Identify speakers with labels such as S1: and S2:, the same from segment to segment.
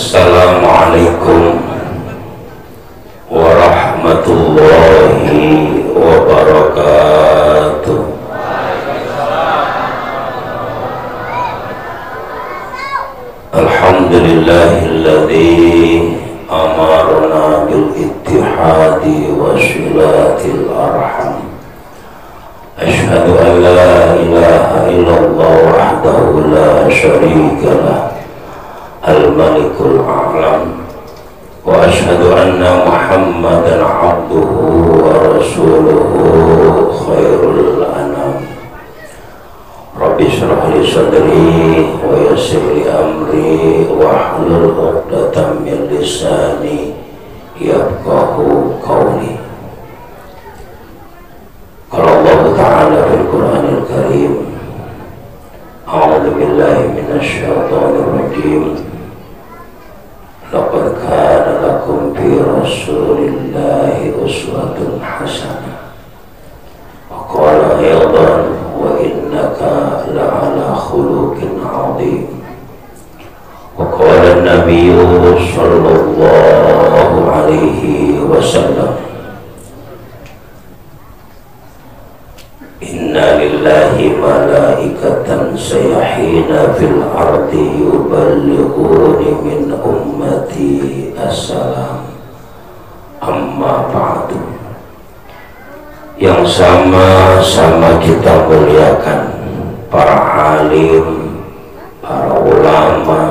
S1: Assalamualaikum warahmatullahi wabarakatuh. Alhamdulillahilladzi amarna bil ittihadi wa silatil arham. Ashhadu an la ilaha illallah wahdahu la syarika lah, al-malikul a'lam, wa ashhadu anna muhammadan abduhu wa rasuluhu khairul anam. Rabbi shrah li sadri wa yassir li amri wahlul 'uqdatam min lisani yafqahu qawli. Qala Allah Ta'ala fil Qur'anil Karim, a'udzu billahi minasy syaithanir rajim. Laqad kana lakum fi rasulillahi uswatun hasanah. Wa qala aydan wa innaka la'ala khuluqin 'adzim. Wa qala an-nabiyyu sallallahu alaihi wasallam, inna lillahi malaikatan sayahina fil ardi yuballighuni min ummati assalam. Amma ba'du. Yang sama-sama kita muliakan para alim, para ulama,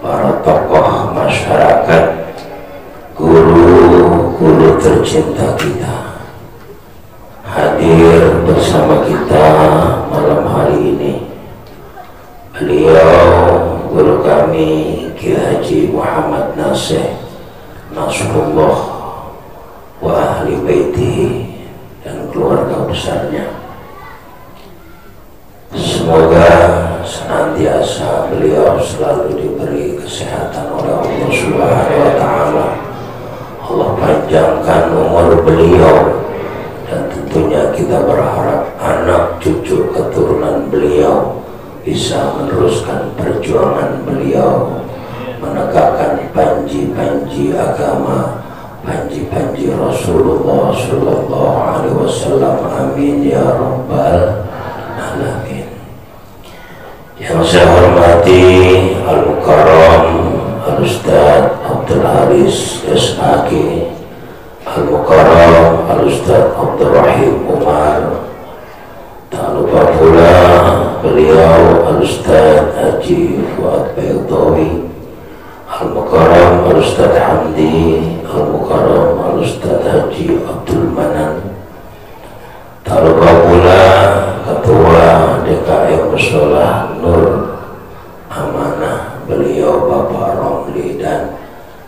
S1: para tokoh masyarakat, guru-guru tercinta kita hadir bersama kita malam hari ini. Beliau guru kami Ki Haji Muhammad Nasih Nasrullah wa ahli baitihi dan keluarga besarnya. Semoga senantiasa beliau selalu diberi kesehatan oleh Allah Subhanahu wa Ta'ala. Allah panjangkan umur beliau, dan tentunya kita berharap anak cucu keturunan beliau bisa meneruskan perjuangan beliau menegakkan panji-panji agama, panji-panji Rasulullah sallallahu alaihi wasallam. Amin ya rabbal alamin. Yang saya hormati Al-Mukarram Al-Ustaz Abdul Haris SAG, Al-Mukarram Al-Ustaz Abdul Rahim Umar. Tak lupa pula beliau Al-Ustaz Haji Fuad Baydawi, Al-Mukarram Al-Ustaz Hamdi, Al-Mukarram Al-Ustaz Haji Abdul Manan. Tak lupa pula Ketua DKM Musholah Nur Amanah, beliau Bapak Romli dan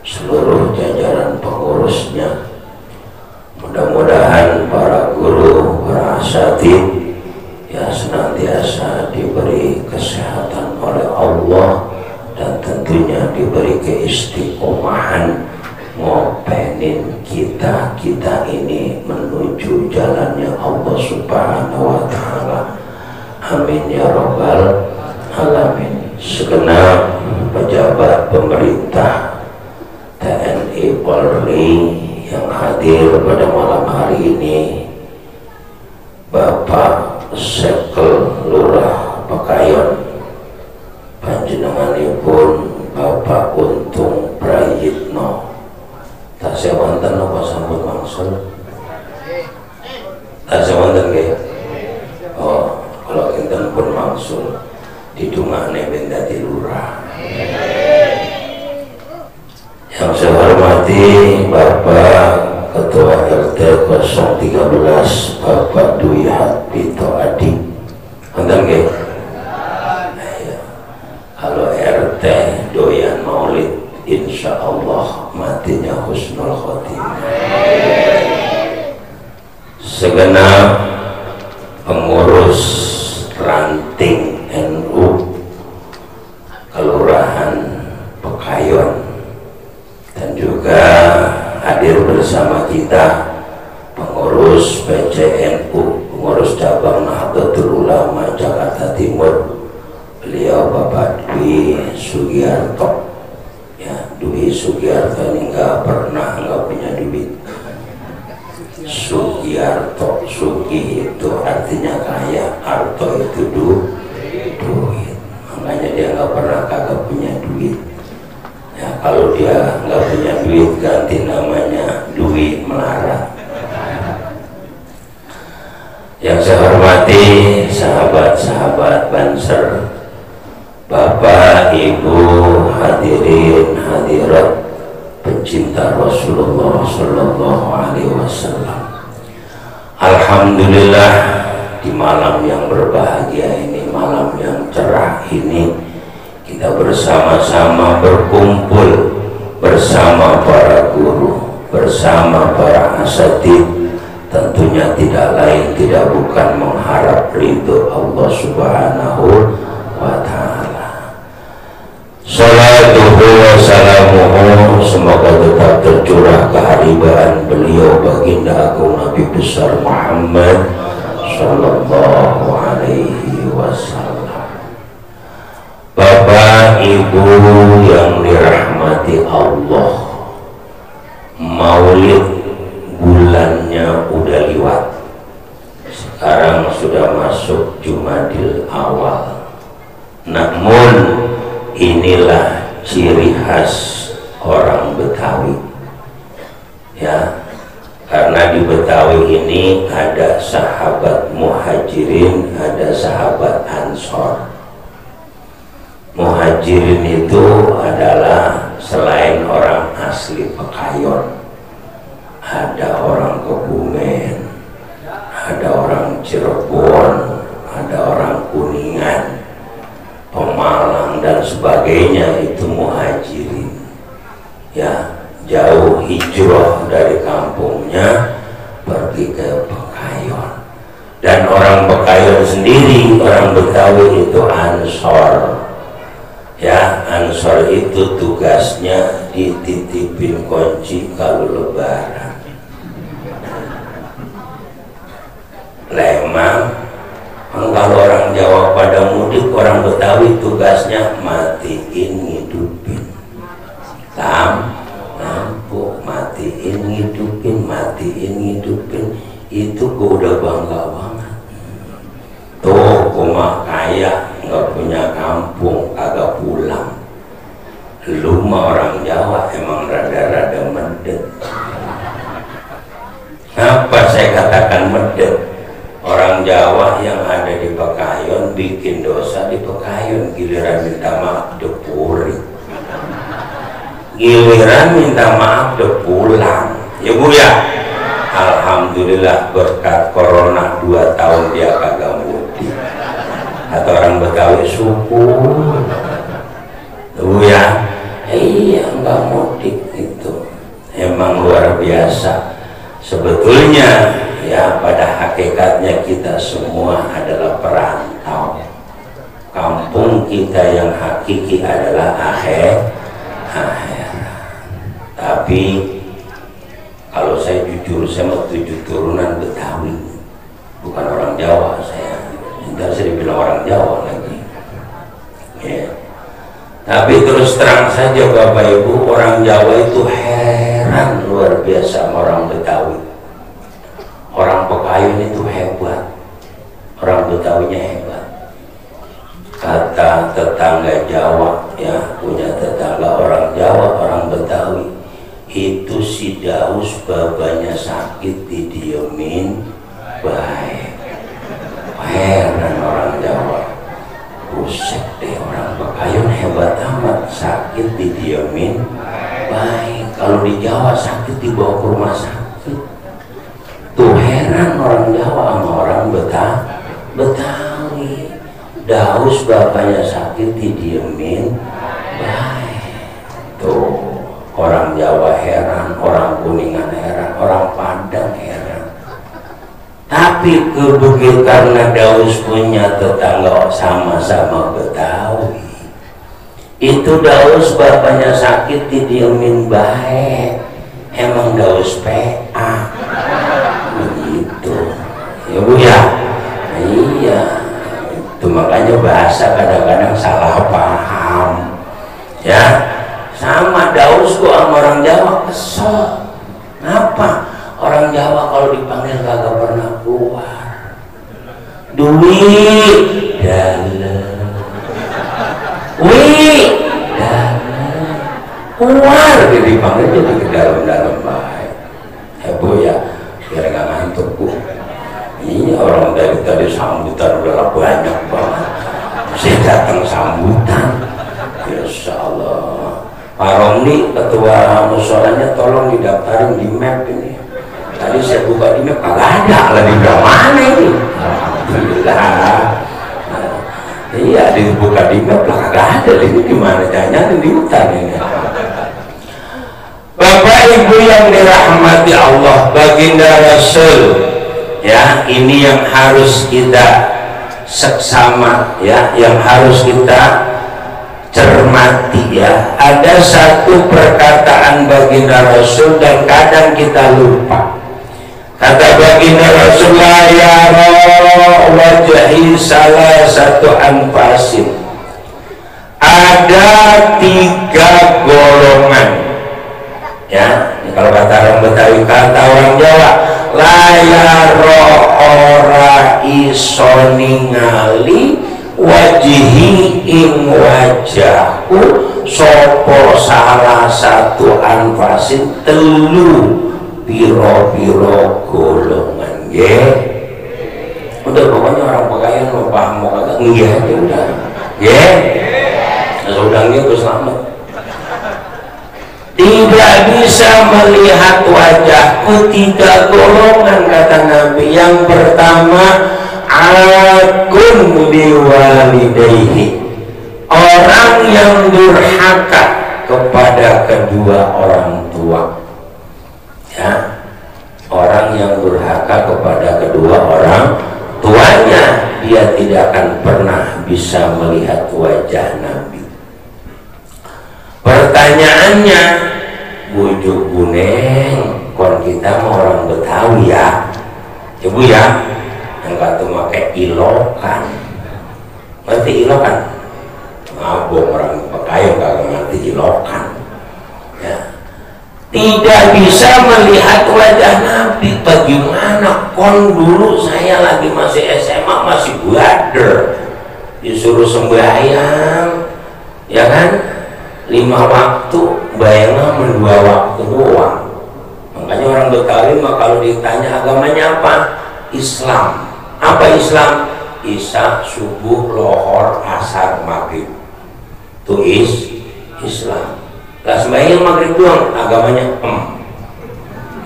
S1: seluruh jajaran pengurusnya. Mudah-mudahan para guru, para asatidz ya senantiasa diberi kesehatan oleh Allah dan tentunya diberi keistiqomahan ngopenin kita ini menuju jalannya Allah Subhanahu wa Ta'ala. Amin ya rabbal alamin. Segenap pejabat pemerintah, TNI, Polri yang hadir pada malam hari ini, Bapak Sekel Lurah Pekayon, panjenenganipun Bapak Untung Prayitno, tasih wonten napa sampun mangsul? Tasih wonten nggih? Oh, kalau kinten pun mangsul didungakne ben dadi lurah. Yang saya hormati Bapak Ketua RT 013 Bapak Dwi Hatpito Adi. Wonten nggih? Kalau RT doyan maulid, insya Allah matinya husnul khotimah. Segenap pengurus ranting NU Kelurahan Pekayon dan juga hadir bersama kita pengurus PCNU, pengurus cabang Nahdlatul Ulama Jakarta Timur, beliau Bapak Dwi Sugiarto Sugi Sugiarto ini nggak punya duit. Sugiarto, Sugi itu artinya kaya, Arto itu duit. Makanya dia nggak pernah kagak punya duit. Ya, kalau dia nggak punya duit ganti namanya duit melarat. Yang saya hormati sahabat-sahabat Banser, Bapak, Ibu, hadirin, hadirat, pencinta Rasulullah Sallallahu Alaihi Wasallam. Alhamdulillah, di malam yang berbahagia ini, malam yang cerah ini, kita bersama-sama berkumpul bersama para guru, bersama para asatidz. Tentunya tidak lain tidak bukan mengharap ridho Allah Subhanahu wa Ta'ala. Salatuhu wa salamuhu, semoga tetap tercurah keharibaan beliau baginda agung Nabi besar Muhammad Sallallahu Alaihi Wasallam. Bapak Ibu yang dirahmati Allah, Maulid bulannya udah liwat, sekarang sudah masuk Jumadil Awal. Namun inilah ciri khas orang Betawi, ya, karena di Betawi ini ada sahabat Muhajirin, ada sahabat Ansor. Muhajirin itu adalah selain orang asli Pekayon, ada orang Kebumen, ada orang Cirebon, ada orang Kuningan, Pemalang dan sebagainya, itu muhajirin. Ya, jauh hijrah dari kampungnya pergi ke Pekayon. Dan orang Pekayon sendiri, orang Betawi itu Ansor. Ya, Ansor itu tugasnya dititipin kunci kalau lebaran. Lemang, kalau orang Jawa pada mudik, orang Betawi tugasnya matiin ngidupin. Lampu matiin ngidupin, itu gua udah bangga banget. Tuh, gua kaya, nggak punya kampung, kagak pulang. Lu mah orang Jawa emang rada-rada medit. Apa saya katakan medit? Orang Jawa yang ada di Pekayon bikin dosa di Pekayon, giliran minta maaf depuri, giliran minta maaf pulang. Ya Bu ya, alhamdulillah berkat corona 2 tahun dia kagak mudik. Atau orang Betawi syukur. Bu ya, iya nggak mudik itu emang luar biasa. Sebetulnya ya, pada hakikatnya kita semua adalah perantau. Kampung kita yang hakiki adalah akhirat. Tapi kalau saya jujur, saya mau 7 turunan Betawi, bukan orang Jawa. Saya dibilang orang Jawa lagi. Ya. Tapi terus terang saja Bapak Ibu, orang Jawa itu heran luar biasa sama orang Betawi. Orang Pekayon itu hebat, orang Betawinya hebat. Kata tetangga Jawa, ya, punya tetangga orang Jawa, orang Betawi, itu si Daus babanya sakit didiemin baik. Heran orang Jawa, buset deh, orang Pekayon hebat amat, sakit didiemin baik. Kalau di Jawa sakit dibawa ke rumah sakit. Tuh heran orang Jawa sama orang Betawi. Daus bapaknya sakit didiemin baik. Tuh orang Jawa heran, orang Kuningan heran, orang Padang heran. Tapi kebegitu karena Daus punya tetangga sama-sama Betawi, itu Daus bapaknya sakit didiemin baik. Emang Daus PA begitu, ya Bu ya. Iya, itu makanya bahasa kadang-kadang salah paham, ya. sama Daus gua sama orang Jawa kesel. Kenapa? Orang Jawa kalau dipanggil kagak pernah keluar. Duit dalam, wih dalam, keluar dia dipanggil jadi ke dalam-dalam baik. Bu ya, biar nggak ngantuk Bu. Ini orang dari tadi sambutan udah banyak banget. Saya datang sambutan. Insya Allah. Pak Romli ketua musholanya tolong didaftarin di map ini. Tadi saya buka di map kagak ada, lah di mana ini? Alhamdulillah. Iya dibuka di map lah kagak ada. Ini gimana? Jangan di hutan ini. Bapak Ibu yang dirahmati Allah, baginda Rasul, ya ini yang harus kita seksama, ya yang harus kita cermati ya. Ada satu perkataan baginda Rasul dan kadang kita lupa. Kata baginda Rasul, la yara wajhi salah satu anfasin. Ada 3 golongan. Ya, kalau kata orang Betawi, kata orang Jawa, layaro ora iso ningali wajihi ing wajahku sopo salah satu anfasin telu piro-piro golongan ya. Udah pokoknya orang pakaian mau paham mau kagak nggih aja udah ya. Udangnya gue selamat. Tidak bisa melihat wajahku 3 golongan kata Nabi. Yang pertama, akun biwalidayhi, orang yang durhaka kepada kedua orang tua. Ya, orang yang durhaka kepada kedua orang tuanya, dia tidak akan pernah bisa melihat wajah Nabi. Pertanyaannya, bujuk buneng, kon kita mau orang Betawi ya, ibu ya, yang kata pakai ilokan, ngerti ilokan? Ngabung orang Pekayang kagak ngerti ilokan, ya. Tidak bisa melihat wajah Nabi. Bagaimana? Kon dulu saya lagi masih SMA, masih buader, disuruh sembahyang, ya kan? 5 waktu, bayangnya 2 waktu doang. Makanya orang Betawi mah kalau ditanya agamanya apa? Islam. Apa Islam? Isya, subuh, lohor, asar, maghrib. Itu Islam. Lah sembahyang maghrib doang, agamanya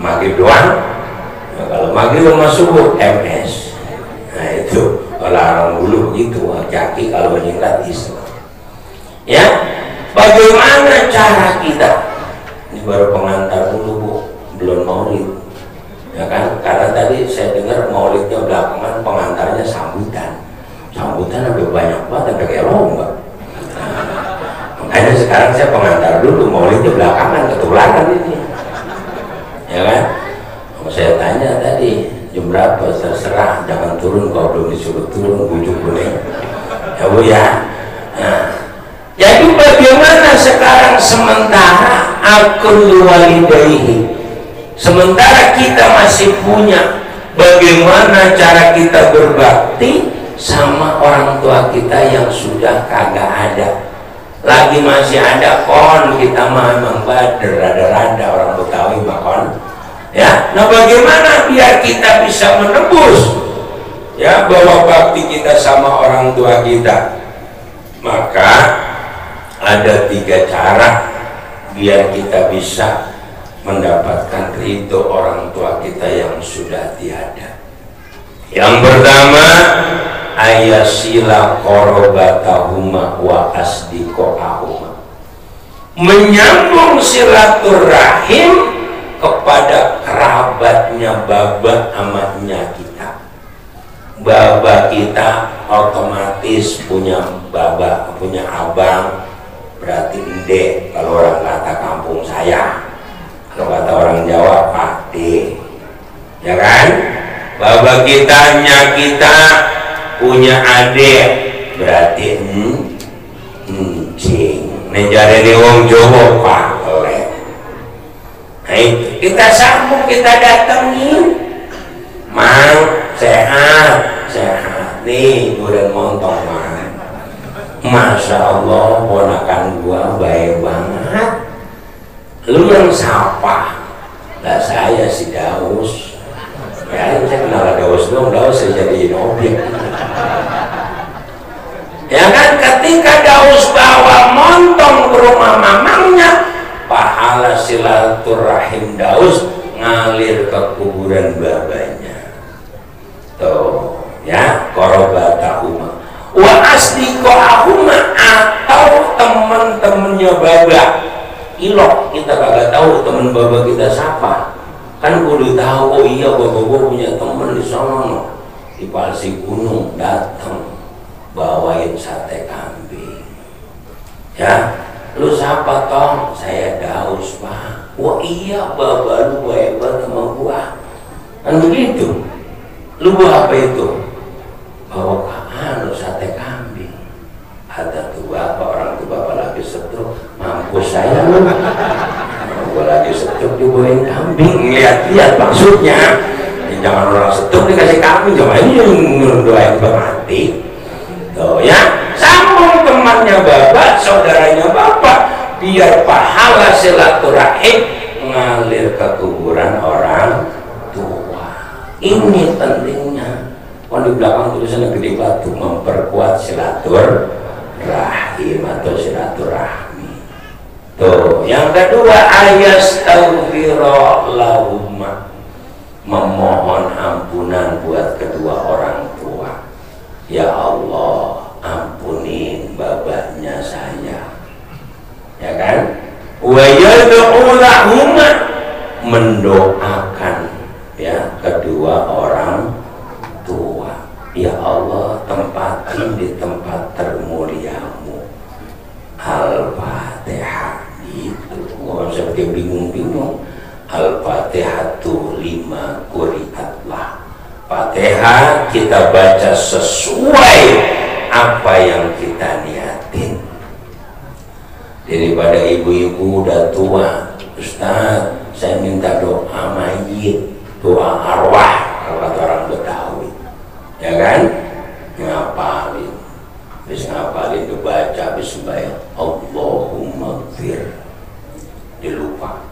S1: maghrib doang. Nah, kalau maghrib sama subuh MS. Nah itu kalau orang dulu begitu, hati kalau menyingkat Islam. Ya. Bagaimana cara kita? Ini baru pengantar dulu Bu, belum maulid, ya kan? Karena tadi saya dengar maulidnya belakangan, pengantarnya sambutan. Sambutan lebih banyak banget, sampai kayak lomba. Makanya sekarang saya pengantar dulu, maulidnya belakangan, ketularan ini, ya kan? Saya tanya tadi jam berapa, terserah, jangan turun kalau belum disuruh turun, bujuk boleh, ya Bu ya. Nah, jadi bagaimana sekarang sementara akun walidayhi, sementara kita masih punya, bagaimana cara kita berbakti sama orang tua kita yang sudah kagak ada. Lagi masih ada kon, kita mah memang bader, rada-rada orang Betawi mah kon. Ya, nah bagaimana biar kita bisa menebus ya bahwa bakti kita sama orang tua kita? Maka ada 3 cara biar kita bisa mendapatkan ridho orang tua kita yang sudah tiada. Yang pertama, ayasila qorobatahuma wa asdiqoahuma, menyambung silaturahim kepada kerabatnya baba amatnya kita. Baba kita otomatis punya baba, punya abang, berarti ende kalau orang kata kampung saya. Kalau kata orang Jawa Pak D, ya kan? Baba kitanya kita punya adik, berarti encing. Nejare di wong Jawa palet. Nah itu kita sambung, kita datengin. Mang, sehat, sehat. Nih, udah montong mang. Masya Allah, ponakan gua baik banget. Lu yang sapa? Lah saya si Daus. Ya, saya kenal Daus dong, Daus saya jadiin objek. Ya kan, ketika Daus bawa montong ke rumah mamangnya, pahala silaturahim Daus ngalir ke kuburan babanya. Tuh, ya, korobatahuma wa asdiqahuma, atau teman-temannya baba. Ilok, kita kagak tahu teman baba kita siapa. Kan kudu tahu, oh iya baba gua punya teman di sono di Palsi Gunung, datang bawain sate kambing. Ya, lu siapa tong? Saya Daus pak. Wah iya baba lu hebat sama gua. Kan begitu. Lu bawa apa itu? Bawa sate kambing. Ada tuh bapak, orang tuh bapak lagi setruk, mampus saya lu. Gua lagi setruk dibawain kambing, lihat-lihat maksudnya. Ya, jangan orang setruk dikasih kambing, cuma ini doain mati. Tuh ya, sambung temannya bapak, saudaranya bapak, biar pahala silaturahim ngalir ke kuburan orang tua. Ini pentingnya. Oh, di belakang tulisannya gede batu, memperkuat silaturahim atau silaturahmi. Tuh, yang kedua ayastaghfirullah, memohon ampunan buat kedua orang tua. Ya Allah, ampunin babanya saya. Ya kan? Wa yad'u lahuma, mendoakan ya kedua orang tua. Ya Allah, tempatin di tempat termuliamu. Al-Fatihah itu. Gak usah bingung-bingung. Al-Fatihatu lima quri'atlah. Fatihah kita baca sesuai apa yang kita niatin. Daripada ibu-ibu udah tua, Ustaz, saya minta doa mayit, doa arwah, kalau kata orang Betawi, ya kan? Ngapalin, habis ngapalin itu baca, habis bayang Allahumma gfir, dilupa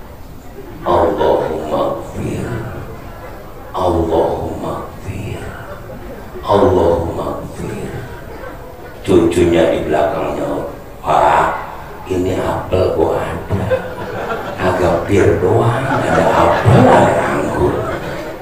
S1: Allahumma gfir, Allahumma gfir, Allahumma gfir. Cucunya di belakangnya, Pak, ini apel gua ada, agak bir doang, ada apel, ada anggur.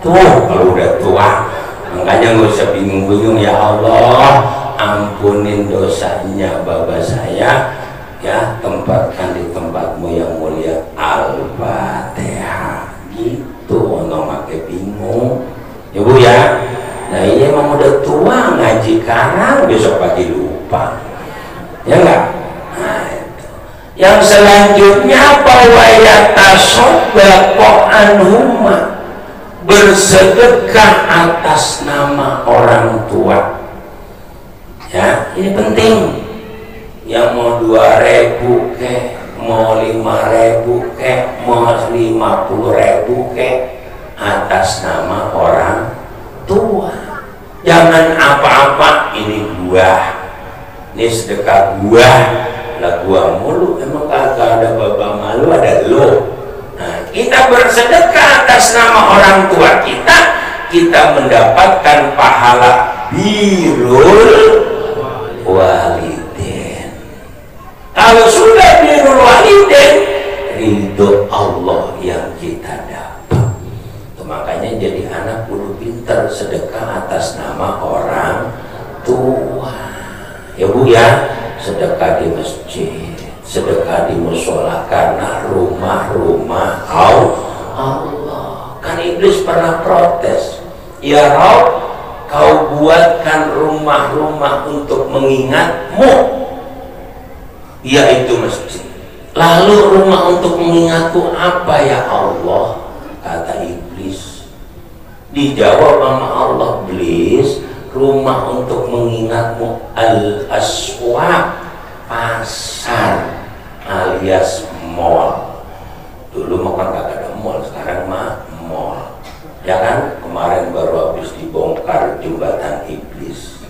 S1: Tuh kalau udah tua, makanya nggak usah bingung-bingung. Ya Allah, ampunin dosanya baba saya, ya, tempatkan di tempatmu yang mulia. Al-Fatihah gitu. Ono make bingung ya Bu ya. Nah ini emang udah tua, ngaji karang besok pagi lupa, ya enggak? Nah itu. Yang selanjutnya wayatasoddaqo anhuma, bersedekah atas nama orang tua. Ya, ini penting. Yang mau 2.000 kek, mau 5.000 kek, mau 50.000 kek, atas nama orang tua. Jangan apa-apa, ini buah, ini sedekah buah, lah buah mulu, emang kagak ada bapak malu, ada lo. Nah, kita bersedekah atas nama orang tua kita, kita mendapatkan pahala birrul walidin. Kalau sudah birrul walidin, ridho Allah yang kita dapat. Itu makanya jadi anak kudu pinter sedekah atas nama orang tua. Ya Bu ya, sedekah di masjid, sedekah di musola, karena rumah-rumah Allah. Kan iblis pernah protes, ya Rabb, kau buatkan rumah-rumah untuk mengingatmu, yaitu masjid. Lalu rumah untuk mengingatku apa ya Allah? Kata iblis. Dijawab sama Allah, iblis, rumah untuk mengingatmu al-aswaq, pasar. mall. Dulu makan kagak ada mall, sekarang mah mall. Ya kan, kemarin baru habis dibongkar jembatan iblis.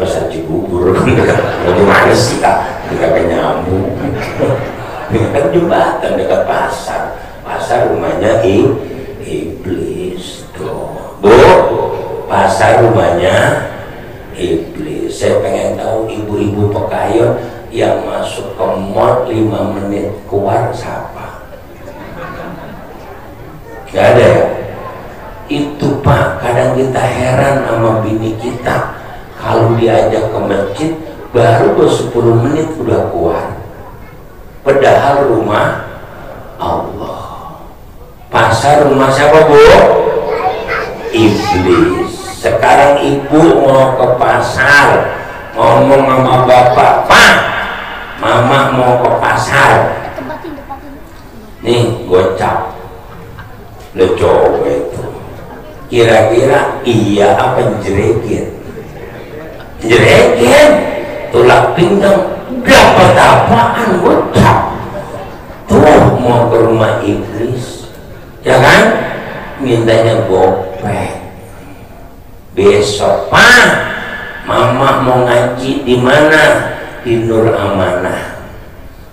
S1: Pasar Cibubur. Gimana sih kak? Kagak nyambung. Dekat jembatan, dekat pasar. Pasar rumahnya iblis tuh. Bu, pasar rumahnya iblis. Saya pengen tahu ibu-ibu pekayon yang masuk ke mall 5 menit keluar siapa? Gak ada ya? Itu Pak, kadang kita heran sama bini kita. Kalau diajak ke masjid baru 10 menit udah keluar. Padahal rumah Allah. Pasar rumah siapa Bu? Iblis. Sekarang ibu mau ke pasar, ngomong sama bapak, Pak, mama mau ke pasar. Nih gocap. Lo coba itu. Kira-kira iya apa jerekin? Jerekin, tulak pinggang, dapat apaan gocap? Tuh mau ke rumah iblis, ya kan? Mintanya gopek. Besok Pak, mama mau ngaji di mana? Di Nur Amanah.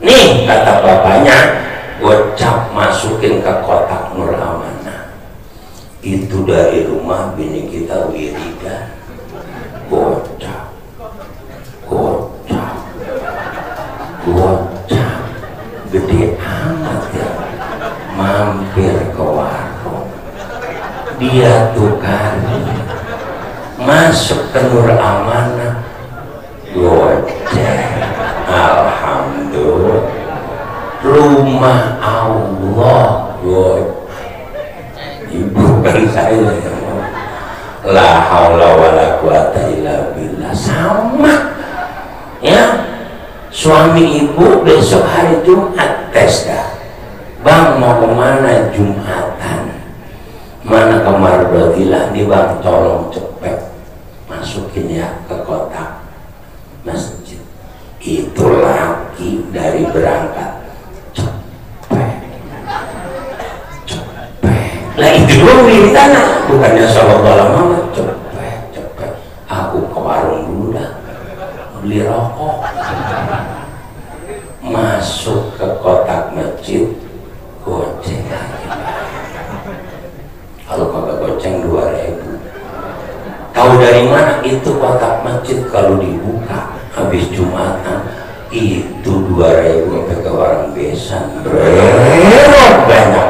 S1: Nih kata bapaknya, gocap masukin ke kotak Nur Amanah. Itu dari rumah bini kita wiridan. Gocap, gocap, gocap, gede amat ya. Mampir ke warung, dia tukari, masuk ke Nur Amanah, gocap. Alhamdulillah, rumah Allah gocap. Ibu kan saya yang la haula wala quwata illa billah. Sama ya, suami ibu besok hari Jumat tes dah, Bang mau kemana Jumatan? Mana kamar Mardotilah nih Bang, tolong cepet masukin ya ke kotak masjid. Itu laki dari berangkat cepet cepet lah, itu dulu di tanah, bukannya sallallahu alaihi wasallam. Cepet, aku ke warung dulu dah, beli rokok. Masuk ke kotak masjid, goceng lagi. Kalau kagak goceng 2.000. Tahu dari mana itu kotak masjid? Kalau dibuka habis Jumatan itu 2.000 sampai ke warung besan. Banyak.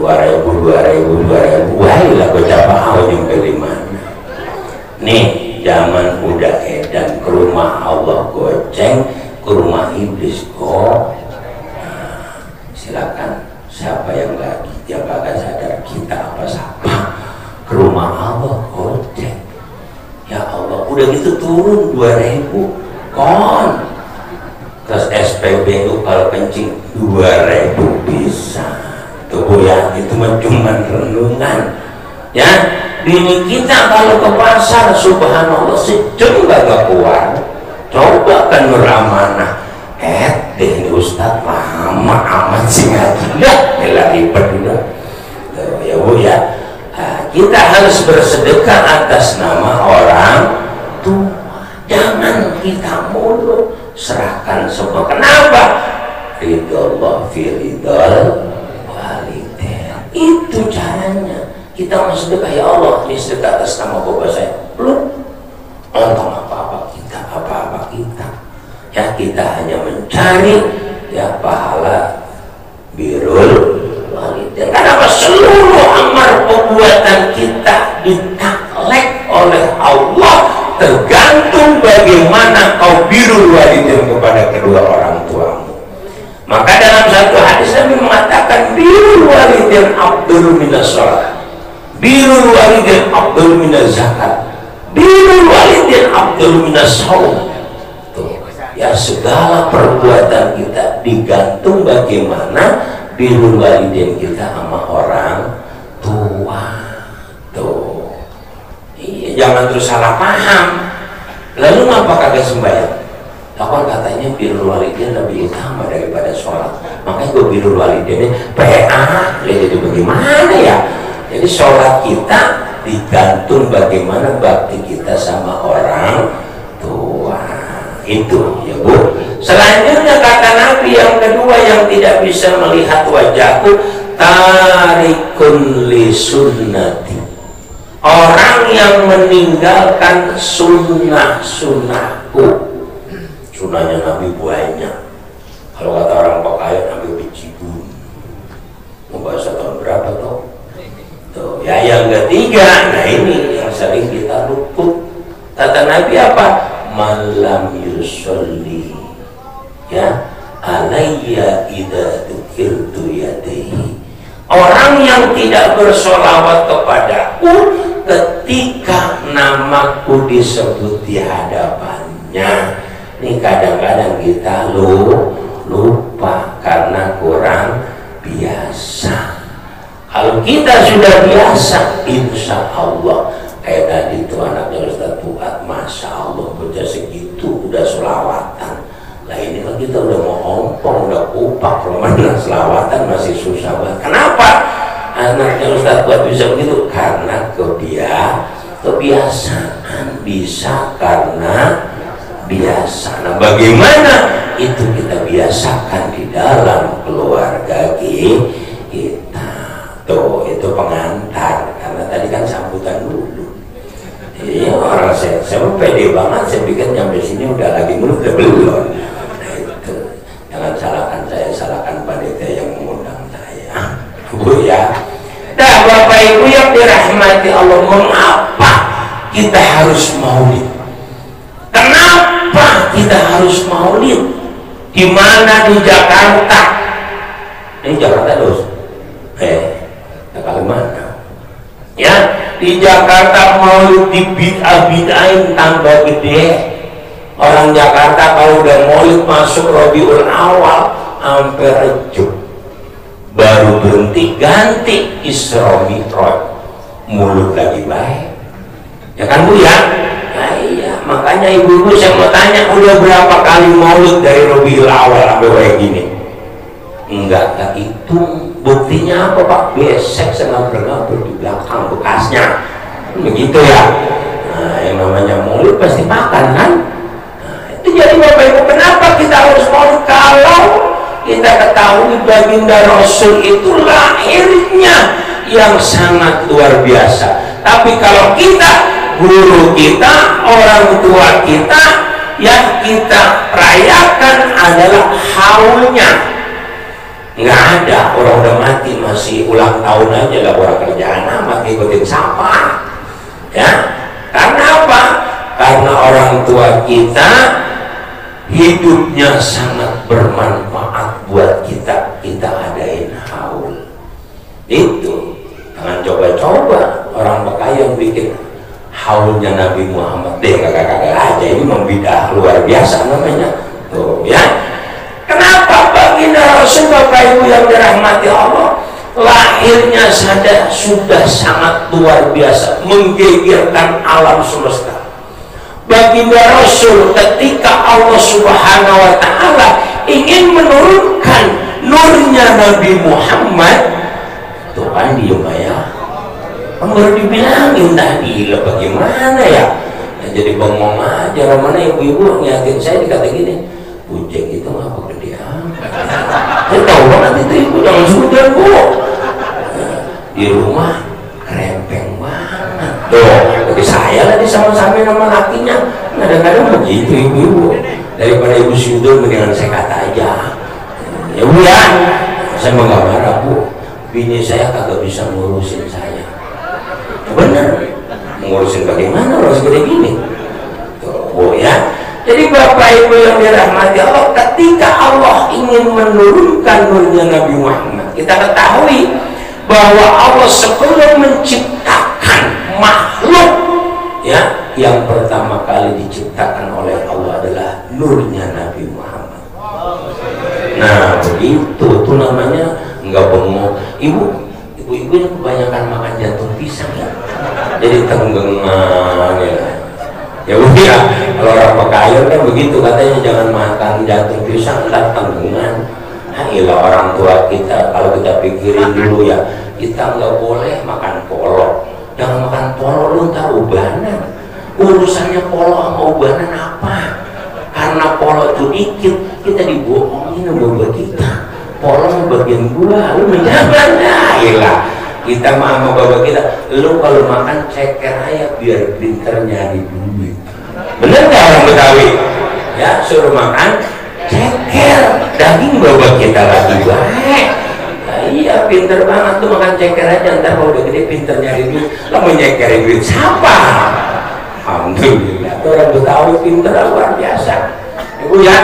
S1: 2.000, wah lah gocap mau nyampe di mana? Nih zaman udah edan, ke rumah Allah goceng, ke rumah iblis kok. Nah, silakan siapa yang kagak sadar kita apa siapa ke rumah Allah goceng. Ya Allah, udah gitu turun 2.000 kon. Terus SPBU kalau kencing 2.000 bisa. Tuh ya, itu cuma renungan ya. Bini kita kalau ke pasar subhanallah sejam gak keluar. Coba kan Nur Amanah, ini Ustaz lama amat sih ngaji dah, bela ribet udah. Ya Bu ya, kita harus bersedekah atas nama orang tua. Jangan kita mulu serahkan semua. Kenapa? Ridallah fi ridal. Itu caranya kita mau sedekah. Ya Allah, ini sedekah atas nama bapak saya. Belum untung apa-apa kita ya, kita hanya mencari ya pahala birrul walidain. Kenapa seluruh amal perbuatan kita ditaklek oleh Allah, tergantung bagaimana kau birrul walidain kepada kedua orang tuamu. Maka dalam satu hadis Nabi mengatakan birrul walidain afdalu minas shalah, birrul walidain afdalu minaz zakat, birrul walidain afdalu minas shaum. Ya, segala perbuatan kita digantung bagaimana birrul walidain kita sama orang tua. Tuh. Iya, jangan terus salah paham. Lalu ngapa kagak sembahyang? Aku katanya birrul walidain lebih utama daripada sholat. Makanya gue birrul walidain PA. Jadi bagaimana ya? Jadi sholat kita digantung bagaimana bakti kita sama orang tua. Itu ya Bu. Selanjutnya kata Nabi yang kedua yang tidak bisa melihat wajahku, tarikun li sunnati, orang yang meninggalkan sunnah-sunnahku. Sunnahnya Nabi banyak. Kalau kata orang Pekayon Nabi Bicibun. Mau bahasa tahun berapa tuh? Tuh ya yang ketiga, nah ini yang sering kita luput. Kata Nabi apa? Malam yusolli ya alayya idza dzukirtu yadayhi, orang yang tidak bersolawat kepadaku ketika namaku disebut di hadapannya. Ini kadang-kadang kita lupa karena kurang biasa. Kalau kita sudah biasa, insya Allah kayak tadi itu anaknya Ustaz Fuad, masya Allah bocah segitu udah selawatan. Nah ini kan kita udah mau ompong, udah kupak, mana selawatan masih susah banget. Kenapa anaknya Ustaz Fuad bisa begitu? Karena kebiasaan, bisa karena biasa. Nah bagaimana itu kita biasakan di dalam keluarga kita. Tuh itu pengantar, karena tadi kan sambutan dulu. Iya orang saya pede banget, saya pikir sampai sini udah lagi mulut udah belum. Nah itu jangan salahkan saya, salahkan panitia yang mengundang saya, Bu ya. Nah Bapak Ibu yang dirahmati Allah, mengapa kita harus maulid? Kenapa kita harus maulid? Di mana? Di Jakarta. Ini Jakarta terus. Kalimantan. Ya, di Jakarta maulid di bid'ah-bid'ahin tambah gede. Orang Jakarta kalau udah maulid masuk Rabiul Awal sampai rejuk. Baru berhenti ganti Isra Mi'raj. Mulut lagi baik. Ya kan Bu ya? Nah iya, makanya ibu-ibu saya mau tanya, udah berapa kali maulid dari Rabiul Awal sampai kayak gini? Enggak kehitung. Buktinya apa Pak? Besek sengabreng-ngabreng di belakang bekasnya. Begitu ya. Nah yang namanya maulid pasti makan kan? Nah, itu jadi Bapak Ibu, kenapa kita harus maulid? Kalau kita ketahui baginda Rasul itu lahirnya yang sangat luar biasa. Tapi kalau kita, guru kita, orang tua kita, yang kita rayakan adalah haulnya. Nggak ada, orang udah mati masih ulang tahun aja, gak orang kerjaan amat ngikutin sampah ya. Karena apa? Karena orang tua kita hidupnya sangat bermanfaat buat kita, kita adain haul. Itu jangan coba-coba orang Pekayon bikin haulnya Nabi Muhammad deh, kagak-kagak aja. Ini membidah luar biasa namanya tuh ya. Kenapa baginda Rasul Bapak Ibu yang dirahmati Allah, lahirnya saja sudah sangat luar biasa, menggegerkan alam semesta. Baginda Rasul ketika Allah Subhanahu wa Ta'ala ingin menurunkan nurnya Nabi Muhammad, tuh kan diem ya, baru dibilangin tadi lah bagaimana ya. Nah, jadi bengong aja, mana ibu-ibu ngeliatin saya dikata gini, bujeng itu ngapa gede amat. Saya tahu banget itu ibu, jangan sudah Bu. Nah, di rumah krempeng banget. Tuh, jadi saya lagi sama-sama nama lakinya. Kadang-kadang begitu ibu-ibu. Daripada ibu sudah mendingan saya kata aja. Ya Bu ya, saya mau gak marah Bu. Bini saya kagak bisa ngurusin saya. Bener, ngurusin bagaimana orang segede gini. Tuh Bu ya. Jadi Bapak Ibu yang dirahmati Allah, ketika Allah ingin menurunkan nurnya Nabi Muhammad, kita ketahui bahwa Allah sebelum menciptakan makhluk ya, yang pertama kali diciptakan oleh Allah adalah nurnya Nabi Muhammad. Nah begitu, itu namanya nggak bengong. Ibu-ibu yang kebanyakan makan jantung pisang ya, jadi tenggengan ya. Ya Bu ya, Kalau orang Pekayon kan begitu katanya, jangan makan jantung pisang dan tanggungan. Nah, ilah orang tua kita kalau kita pikirin dulu ya, kita nggak boleh makan polo. Jangan makan polo, lu ntar ubanan. Urusannya polo sama ubanan apa? Karena polo itu dikit, kita dibohongin sama bapak kita. Polo bagian gua, lu menjabat. Nah, ilah kita sama bapak kita, lu kalau makan ceker aja biar pinter nyari duit. Bener nggak orang Betawi? Ya, suruh makan ceker, daging bapak kita lagi baik. Nah, iya, pinter banget tuh makan ceker aja, ntar kalau udah gede pinter nyari duit. Lo mau nyekerin duit siapa? Alhamdulillah, tuh orang Betawi pinter luar biasa. Ibu ya,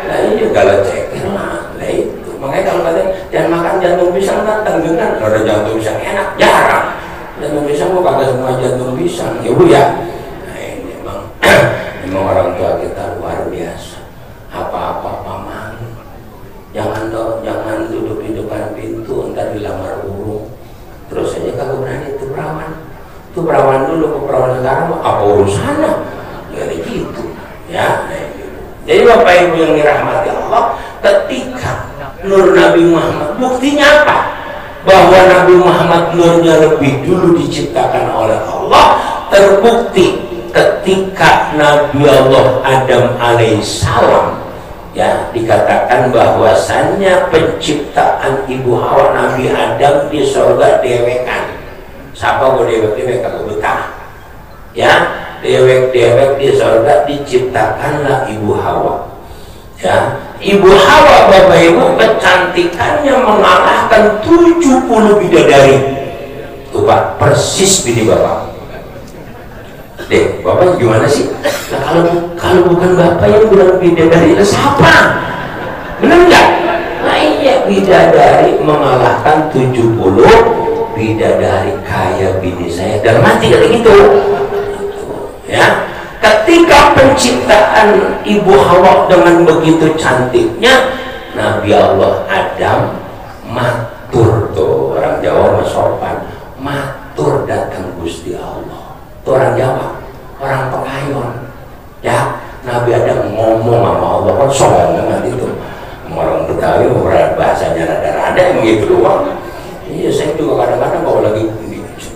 S1: nah iya kalau ceker lah, nah itu. Makanya kalau katanya jangan makan jantung pisang datang dengan kalau jantung pisang enak, jarang. Jantung pisang mau kagak semua jantung pisang, ibu ya. Nah ini memang orang tua kita luar biasa. Apa-apa paman, jangan duduk di depan pintu ntar dilamar burung. Terus aja kagak berani itu perawan. Itu perawan dulu ke perawan sekarang apa urusannya? Jadi gitu, ya. Jadi Bapak Ibu yang dirahmati Allah, ketika nur Nabi Muhammad, buktinya apa? Bahwa Nabi Muhammad nurnya lebih dulu diciptakan oleh Allah, terbukti ketika Nabi Allah Adam alaihissalam, ya, dikatakan bahwasannya penciptaan ibu Hawa Nabi Adam di surga dewekan. Siapa gue dewek-dewek kagak betah, ya, dewek-dewek di surga diciptakanlah ibu Hawa. Ya, ibu Hawa Bapak Ibu kecantikannya mengalahkan 70 bidadari. Tuh Pak, persis bini Bapak. Deh, Bapak gimana sih? Nah, kalau bukan Bapak yang bilang bidadari, siapa? Benar nggak? Nah iya, bidadari mengalahkan 70 bidadari kaya bini saya, dan mati kayak gitu. Ya, ketika penciptaan ibu Hawa dengan begitu cantiknya, Nabi Allah Adam matur, tuh orang Jawa sopan, matur datang Gusti Allah. Tuh orang Jawa, orang Pekayon, ya. Nabi Adam ngomong sama Allah, kan sombong itu. Orang Betawi bahasanya rada-rada yang gitu doang. Iya, saya juga kadang-kadang kalau lagi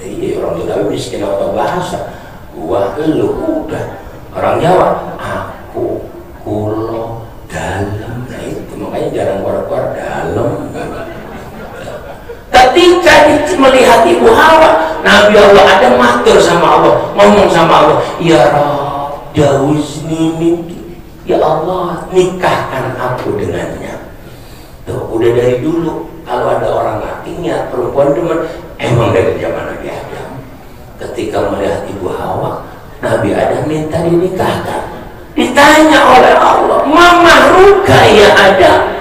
S1: iya, orang Betawi miskin atau bahasa gua lu udah orang Jawa aku kulo dalam, nah itu makanya jarang keluar dalam. Ketika melihat ibu Hawa, Nabi Allah ada matur sama Allah, ngomong sama Allah, ya Rabb jauzni minki, ya Allah nikahkan aku dengannya. Tuh udah dari dulu kalau ada orang laki-laki perempuan demen, emang dari zaman Nabi Adam. Ketika melihat ibu Hawa, Nabi Adam minta dinikahkan. Ditanya oleh Allah, "Mama ruka ya Adam,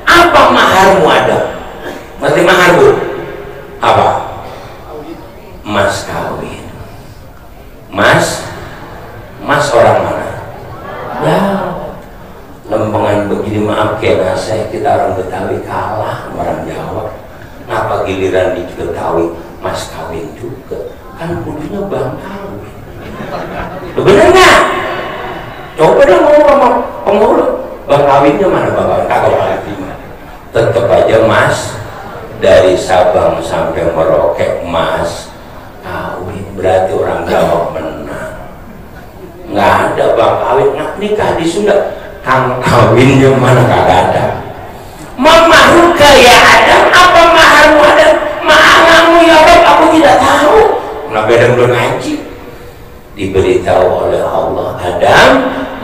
S1: apa maharmu Adam?" Berarti mahar bu? Apa? Mas kawin. Mas orang mana? Ya, lempengan begini, maaf kena saya, kita orang Betawi kalah orang Jawa. Ngapa giliran di Betawi mas kawin juga? Kan kudunya bang kawin. Bener nggak? Coba dong ngomong sama pengurus, bang kawinnya mana bang kawin? Kagak ngerti. Tetep aja mas, dari Sabang sampai Merauke mas kawin, berarti orang Jawa menang. Nggak ada bang kawin, nikah di Sunda kang kawinnya mana kagak ada. Mama ruka ya Adam, apa maharmu Adam? Maharmu ya Rob, aku tidak tahu. Nabi Adam belum ngaji. Diberitahu oleh Allah, Adam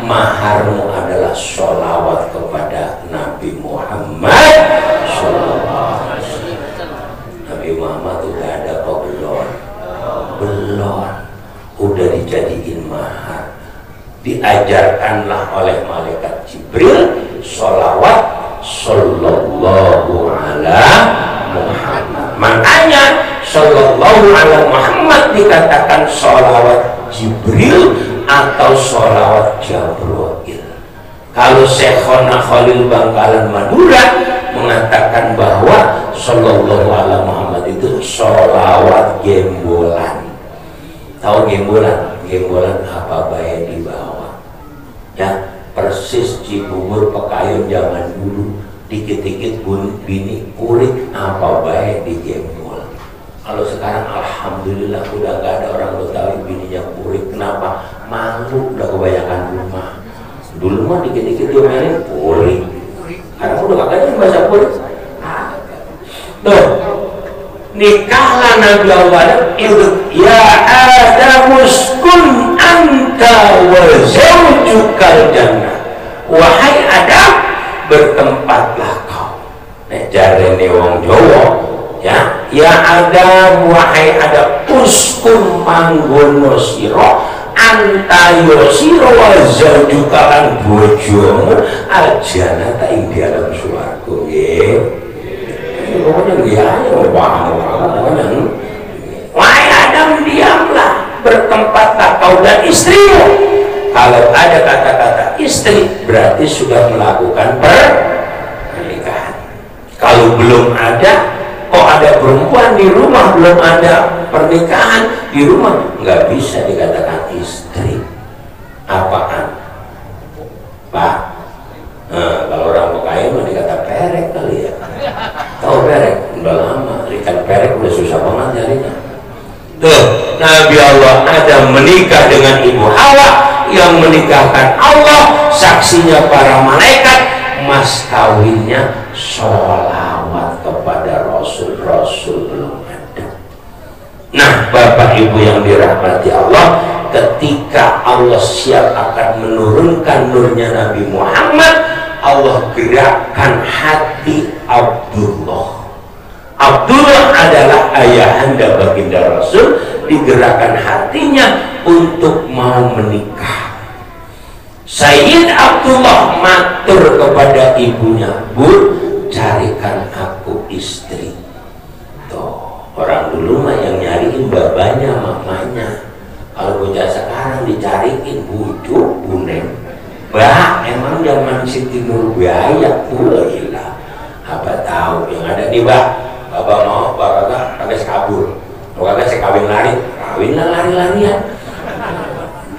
S1: maharmu adalah sholawat kepada Nabi Muhammad Sallallahu Alaihi Wasallam. Nabi Muhammad udah ada kok belum, udah dijadiin mahar. Diajarkanlah oleh malaikat Jibril sholawat sallallahu ala Muhammad. Makanya sallallahu ala Muhammad dikatakan sholawat Jibril atau sholawat Jabril. Kalau Syekhona Khalil Bangkalan Madura mengatakan bahwa sallallahu ala Muhammad itu sholawat gembolan. Tahu gembolan? Gembolan apa baik di bawah. dikit bini kurik apa baik digembol. Kalau sekarang alhamdulillah udah gak ada orang Betawi bininya kurik. Kenapa? Malu, udah kebanyakan rumah. Dulu mah dikit-dikit diomelin kurik. Sekarang udah gak ada bahasa kurik. Tuh, nikahlah Nabi Allah itu, ya Adam uskun anta wa zawjukal jannah. Wahai Adam, bertempatlah kau. Nek jarene wong Jawa, ya Adam, wahai Adam, uskun manggono sira anta yosira wa zawjuka lan bojomu aljannah ing dalam swarga nggih. Pokoknya nggih pokoknya wahai Adam, diamlah, bertempatlah kau dan istrimu. Kalau ada kata-kata istri berarti sudah melakukan pernikahan. Kalau belum ada, kok ada perempuan di rumah belum ada pernikahan di rumah, nggak bisa dikatakan istri. Apaan Pak? Kalau orang Pekayon mah dikata perek kali ya. Tahu perek? Udah lama ikan perek udah susah banget nyarinya. Tuh, Nabi Allah Adam menikah dengan Ibu Hawa, yang menikahkan Allah, saksinya para malaikat, mas kawinnya sholawat kepada Rasul belum ada. Nah, Bapak Ibu yang dirahmati Allah, ketika Allah siap akan menurunkan nurnya Nabi Muhammad, Allah gerakkan hati Abdullah. Abdullah adalah ayahanda baginda Rasul, digerakkan hatinya untuk mau menikah. Sayyid Abdullah matur kepada ibunya, Bu, carikan aku istri. Tuh, orang dulu mah yang nyariin babanya, mamanya. Kalau bocah sekarang dicariin bujuk, buneng. Bah, emang zaman Siti Nurbaya pula gila. Apa tahu yang ada nih, Bah? Bapak mau, bapak kagak kabur. Kalau kagak saya kawin lari, kawinlah lari-larian.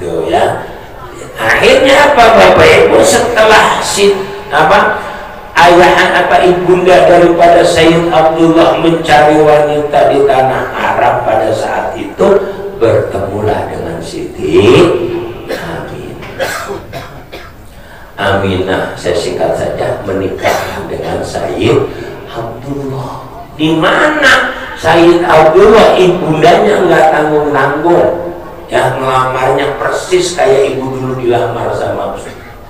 S1: Tuh ya. Akhirnya apa Bapak Ibu, setelah ibunda daripada Sayyid Abdullah mencari wanita di tanah Arab pada saat itu, bertemulah dengan Siti Aminah. Saya singkat saja, menikah dengan Sayyid Abdullah. Di mana Sayyid Abdullah ibundanya nggak tanggung-tanggung, ya, ngelamarnya persis kayak ibu dulu dilamar sama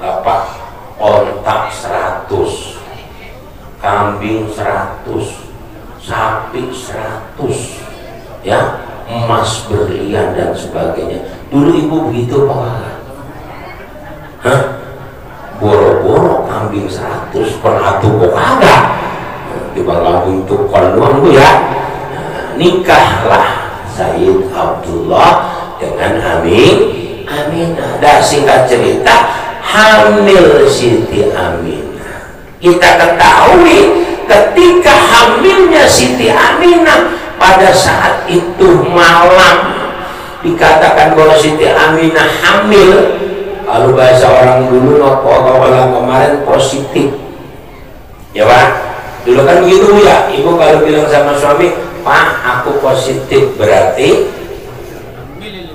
S1: bapak. Ontak 100, kambing 100, sapi 100, ya, emas, berlian dan sebagainya. Dulu ibu begitu Pak? Hah? Boro-boro kambing 100 kon atuh kok kagak dibangga untuk kon doang Bu ya. Nikahlah Sayyid Abdullah dengan Aminah. Dan singkat cerita, hamil Siti Aminah. Kita ketahui ketika hamilnya Siti Aminah, pada saat itu malam dikatakan bahwa Siti Aminah hamil. Kalau bahasa orang dulu kalau kemarin positif, ya Pak. Dulu kan gitu ya, ibu kalau bilang sama suami, Pak aku positif, berarti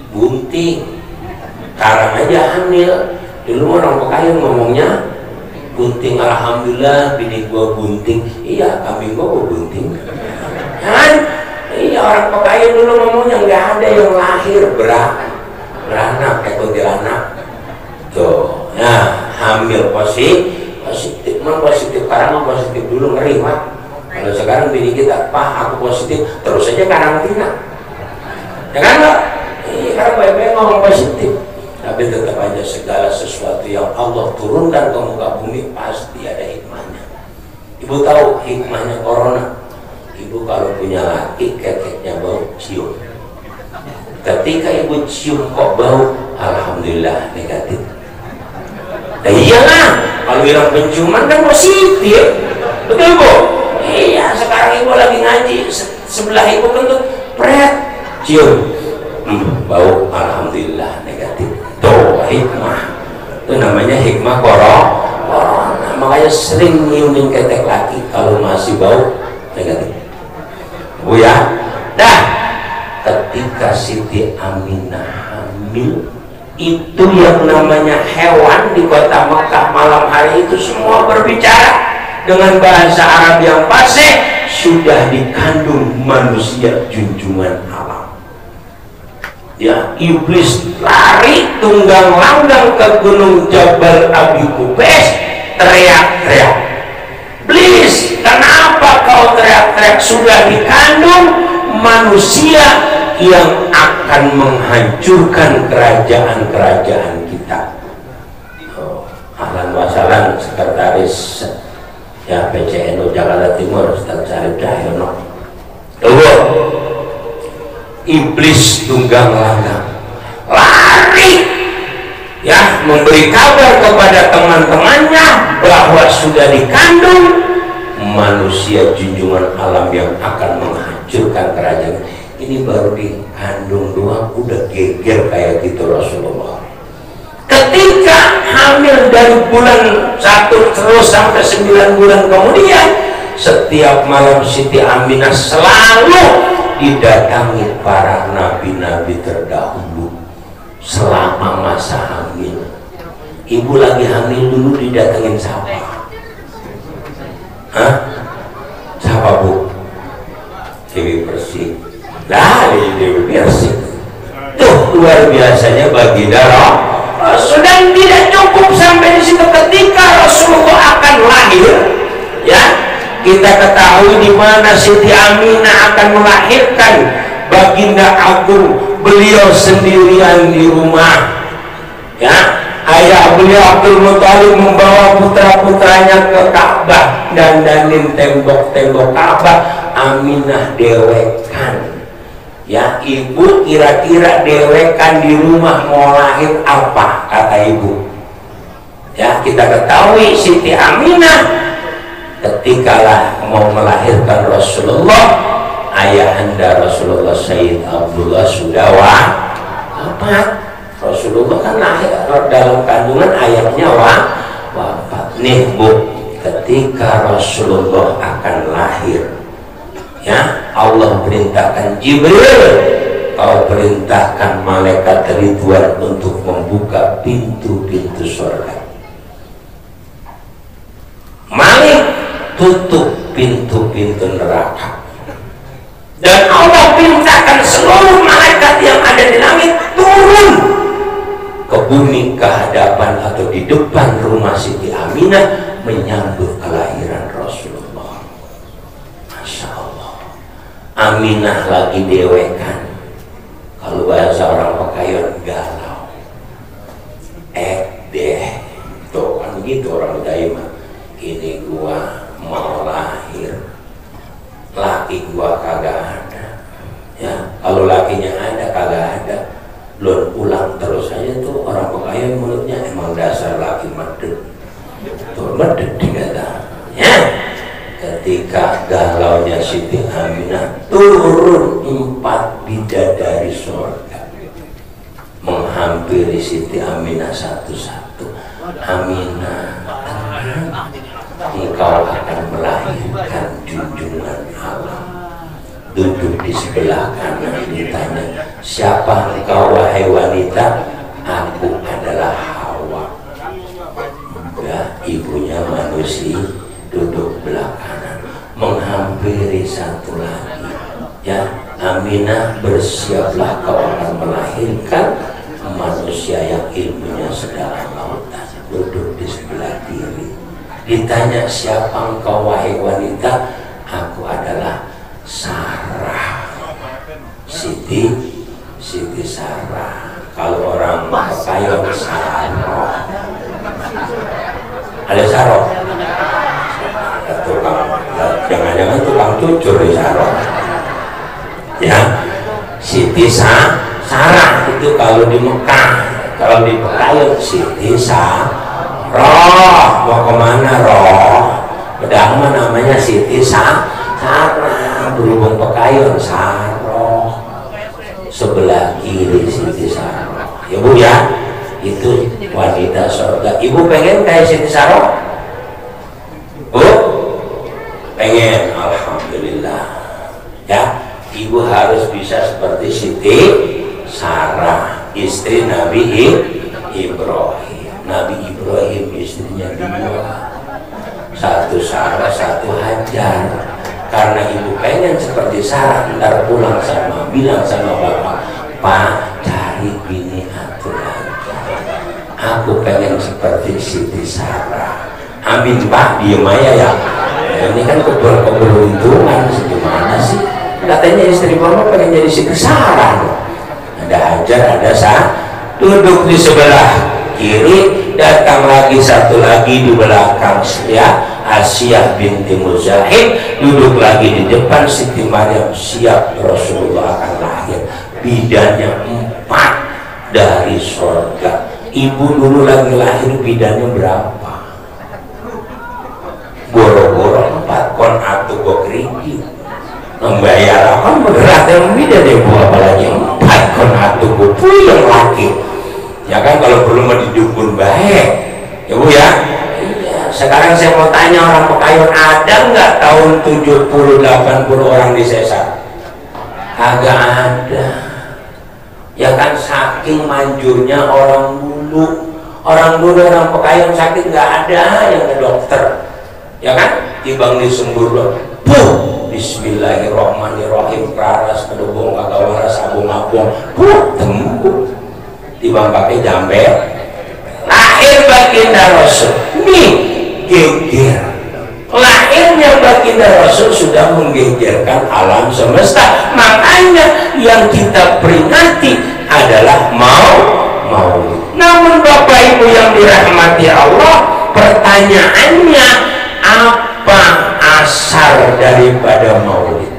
S1: bunting. Sekarang aja hamil. Dulu orang Pekayon ngomongnya bunting. Alhamdulillah bini gua bunting. Iya, kambing gua bunting kan. Iya, orang Pekayon dulu ngomongnya nggak ada yang lahir beranak kayak kuntilanak tuh. Nah, hamil positif karena positif dulu ngeri Pak. Kalau sekarang bini kita, Pak aku positif, terus aja karantina, ya kan Pak? Iya, karena baik-baik ngomong positif. Tapi tetap aja segala sesuatu yang Allah turunkan ke muka bumi pasti ada hikmahnya. Ibu tahu hikmahnya corona? Ibu kalau punya laki, kekeknya bau, cium. Ketika ibu cium kok bau, alhamdulillah negatif. Nah iyalah, kalau bilang penciuman kan positif, betul Bu? Iya, sekarang ibu lagi ngaji, sebelah ibu kentut, pret, cium, bau, alhamdulillah negatif. Tuh hikmah, itu namanya hikmah corona. makanya sering nyiumin ketek laki kalau masih bau negatif. Bu ya, dah ketika Siti Aminah hamil, itu yang namanya hewan di kota Mekah malam hari itu semua berbicara dengan bahasa Arab yang fasih. Sudah dikandung manusia junjungan alam. Ya, iblis lari tunggang langgang ke gunung Jabal Abi Qubais, teriak-teriak, "Iblis, kenapa kau teriak-teriak? Sudah dikandung manusia yang akan menghancurkan kerajaan-kerajaan kita." Oh, ahlan wa sahlan sekretaris ya PCNU Jakarta Timur Ustaz Syarif Cahyono. Tunggu, iblis tunggang langgang lari ya memberi kabar kepada teman-temannya bahwa sudah dikandung manusia junjungan alam yang akan menghancurkan kerajaan. Ini baru dikandung doang udah geger kayak gitu Rasulullah. Ketika hamil dari bulan 1 terus sampai 9 bulan kemudian, setiap malam Siti Aminah selalu didatangi para nabi-nabi terdahulu selama masa hamil. Ibu lagi hamil dulu didatengin siapa? Hah? Siapa Bu? Dewi Persik. Lah, Dewi Persik. Tuh luar biasanya baginda sudah tidak cukup sampai di situ. Ketika Rasulullah akan lahir, ya kita ketahui di mana Siti Aminah akan melahirkan baginda agung. Beliau sendirian di rumah, ya. Ayah beliau Abdul Muthalib membawa putra-putranya ke Ka'bah dan dandanin tembok-tembok Ka'bah. Aminah dewekan. Ya, ibu kira-kira dewekan di rumah mau lahir apa, kata ibu. Ya, kita ketahui Siti Aminah ketikalah mau melahirkan Rasulullah, ayahanda Rasulullah Sayyid Abdullah sudah wafat. Rasulullah kan lahir dalam kandungan ayahnya wafat. Nih Bu, ketika Rasulullah akan lahir, ya Allah perintahkan Jibril, kau perintahkan malaikat Ridwan untuk membuka pintu-pintu surga. Malik tutup pintu-pintu neraka. Dan Allah perintahkan seluruh malaikat yang ada di langit turun ke bumi ke hadapan atau di depan rumah Siti Aminah menyambut kelahiran Rasulullah. Masya Allah. Aminah lagi dewekan, kalau bahasa orang Pekayon galau, deh, tuh kan gitu orang daimah. Ini gua mau lahir, laki gua kagak ada, ya kalau lakinya ada kagak ada, lon ulang terus aja tuh orang Pekayon mulutnya emang dasar laki medit, tuh medit dikata, ya. Ketika galaunya Siti Aminah, turun 4 bidadari surga menghampiri Siti Aminah satu-satu. Aminah, engkau akan melahirkan junjungan alam. Duduk di sebelah kanan, ditanya, siapa engkau wahai wanita? Aku adalah Hawa. Ya, ibunya manusia. Duduk belah kanan, menghampiri satu lagi, ya Aminah, bersiaplah kau akan melahirkan manusia yang ilmunya sedalam lautan. Duduk di sebelah kiri, ditanya, siapa engkau wahai wanita? Aku adalah Sarah, Siti Sarah. Kalau orang Pekayon Saroh, ada Saroh. Jangan-jangan tukang cucur di Saroh, ya. Siti Sarah itu kalau di Mekah, kalau di Pekayon Siti Saroh. Mau kemana roh? Padahal namanya Siti Sarah, berhubung Pekayon Saroh, sebelah kiri Siti Saroh. Ya Bu ya, itu wanita surga. Ibu pengen kayak Siti Saroh? Bu, pengen, alhamdulillah. Ya, ibu harus bisa seperti Siti Sarah, istri Nabi Ibrahim. Nabi Ibrahim istrinya dua, satu Sarah, satu Hajar. Karena ibu pengen seperti Sarah, ntar pulang bilang sama bapak, Pak, cari bini aku lagi. Aku pengen seperti Siti Sarah. Amin Pak, diem aja ya. Ini kan keberuntungan, gimana sih? Katanya istri bapak pengen jadi Siti Sarah. Ada Hajar, ada duduk di sebelah kiri, datang lagi satu lagi di belakang, ya, Asyah binti Muzahid, duduk lagi di depan. Siti Maryam siap, Rasulullah akan lahir. Bidannya 4 dari surga. Ibu dulu lagi lahir bidannya berapa? Goro-goro 4 kon atau gokriki. Membayar apa bergerak yang bidan ibu, apalagi 4 kon atau gopu yang laki. Ya kan, kalau perlu mau didukun baik, ya Bu ya. Sekarang saya mau tanya orang Pekayun, ada nggak tahun 70-80 orang disesat? Agak ada. Ya kan, saking manjurnya orang dulu. Orang Pekayun sakit nggak ada yang ke dokter. Ya kan, tibang disembur loh. Puh, Bismillahirrahmanirrahim, praras kedubung kagak waras abung-abung. Puh, tembuh. Tibang pakai jambe. Lahir baginda Rasul. Nih, geger. Lahirnya baginda Rasul sudah menggegerkan alam semesta. Makanya yang kita peringati adalah maulid. Namun Bapak Ibu yang dirahmati Allah, pertanyaannya, apa asal daripada maulid?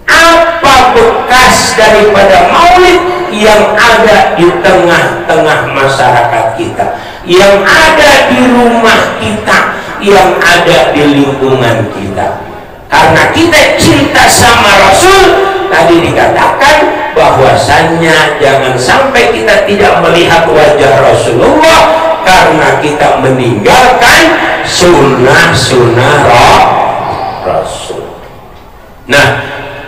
S1: Apa bekas daripada maulid yang ada di tengah-tengah masyarakat kita, yang ada di rumah kita, yang ada di lingkungan kita? Karena kita cinta sama Rasul, tadi dikatakan bahwasannya jangan sampai kita tidak melihat wajah Rasulullah karena kita meninggalkan sunnah-sunnah Rasul. Nah,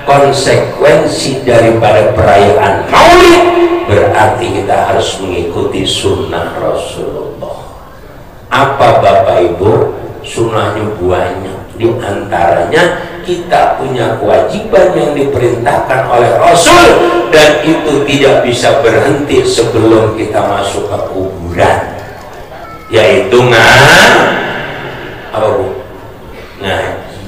S1: konsekuensi daripada perayaan maulid berarti kita harus mengikuti sunnah Rasulullah. Apa Bapak Ibu? Sunnahnya banyak. Di antaranya kita punya kewajiban yang diperintahkan oleh Rasul, dan itu tidak bisa berhenti sebelum kita masuk ke kuburan, yaitu apa Bu? Ngaji,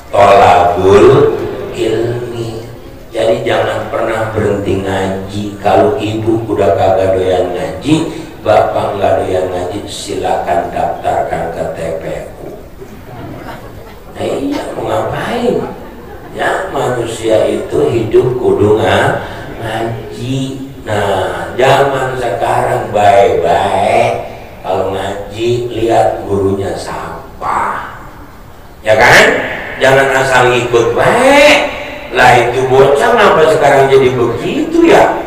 S1: tolabul ilmi. Jadi jangan pernah berhenti ngaji. Kalau ibu udah kagak doyan ngaji, bapak nggak doyan ngaji, silakan daftarkan ke TPU. Nah, iya, mau ngapain? Ya, manusia itu hidup kudu ngaji. Nah, zaman sekarang baik-baik kalau ngaji lihat gurunya siapa, ya kan? Jangan asal ngikut baik. Lah itu bocah kenapa sekarang jadi begitu ya?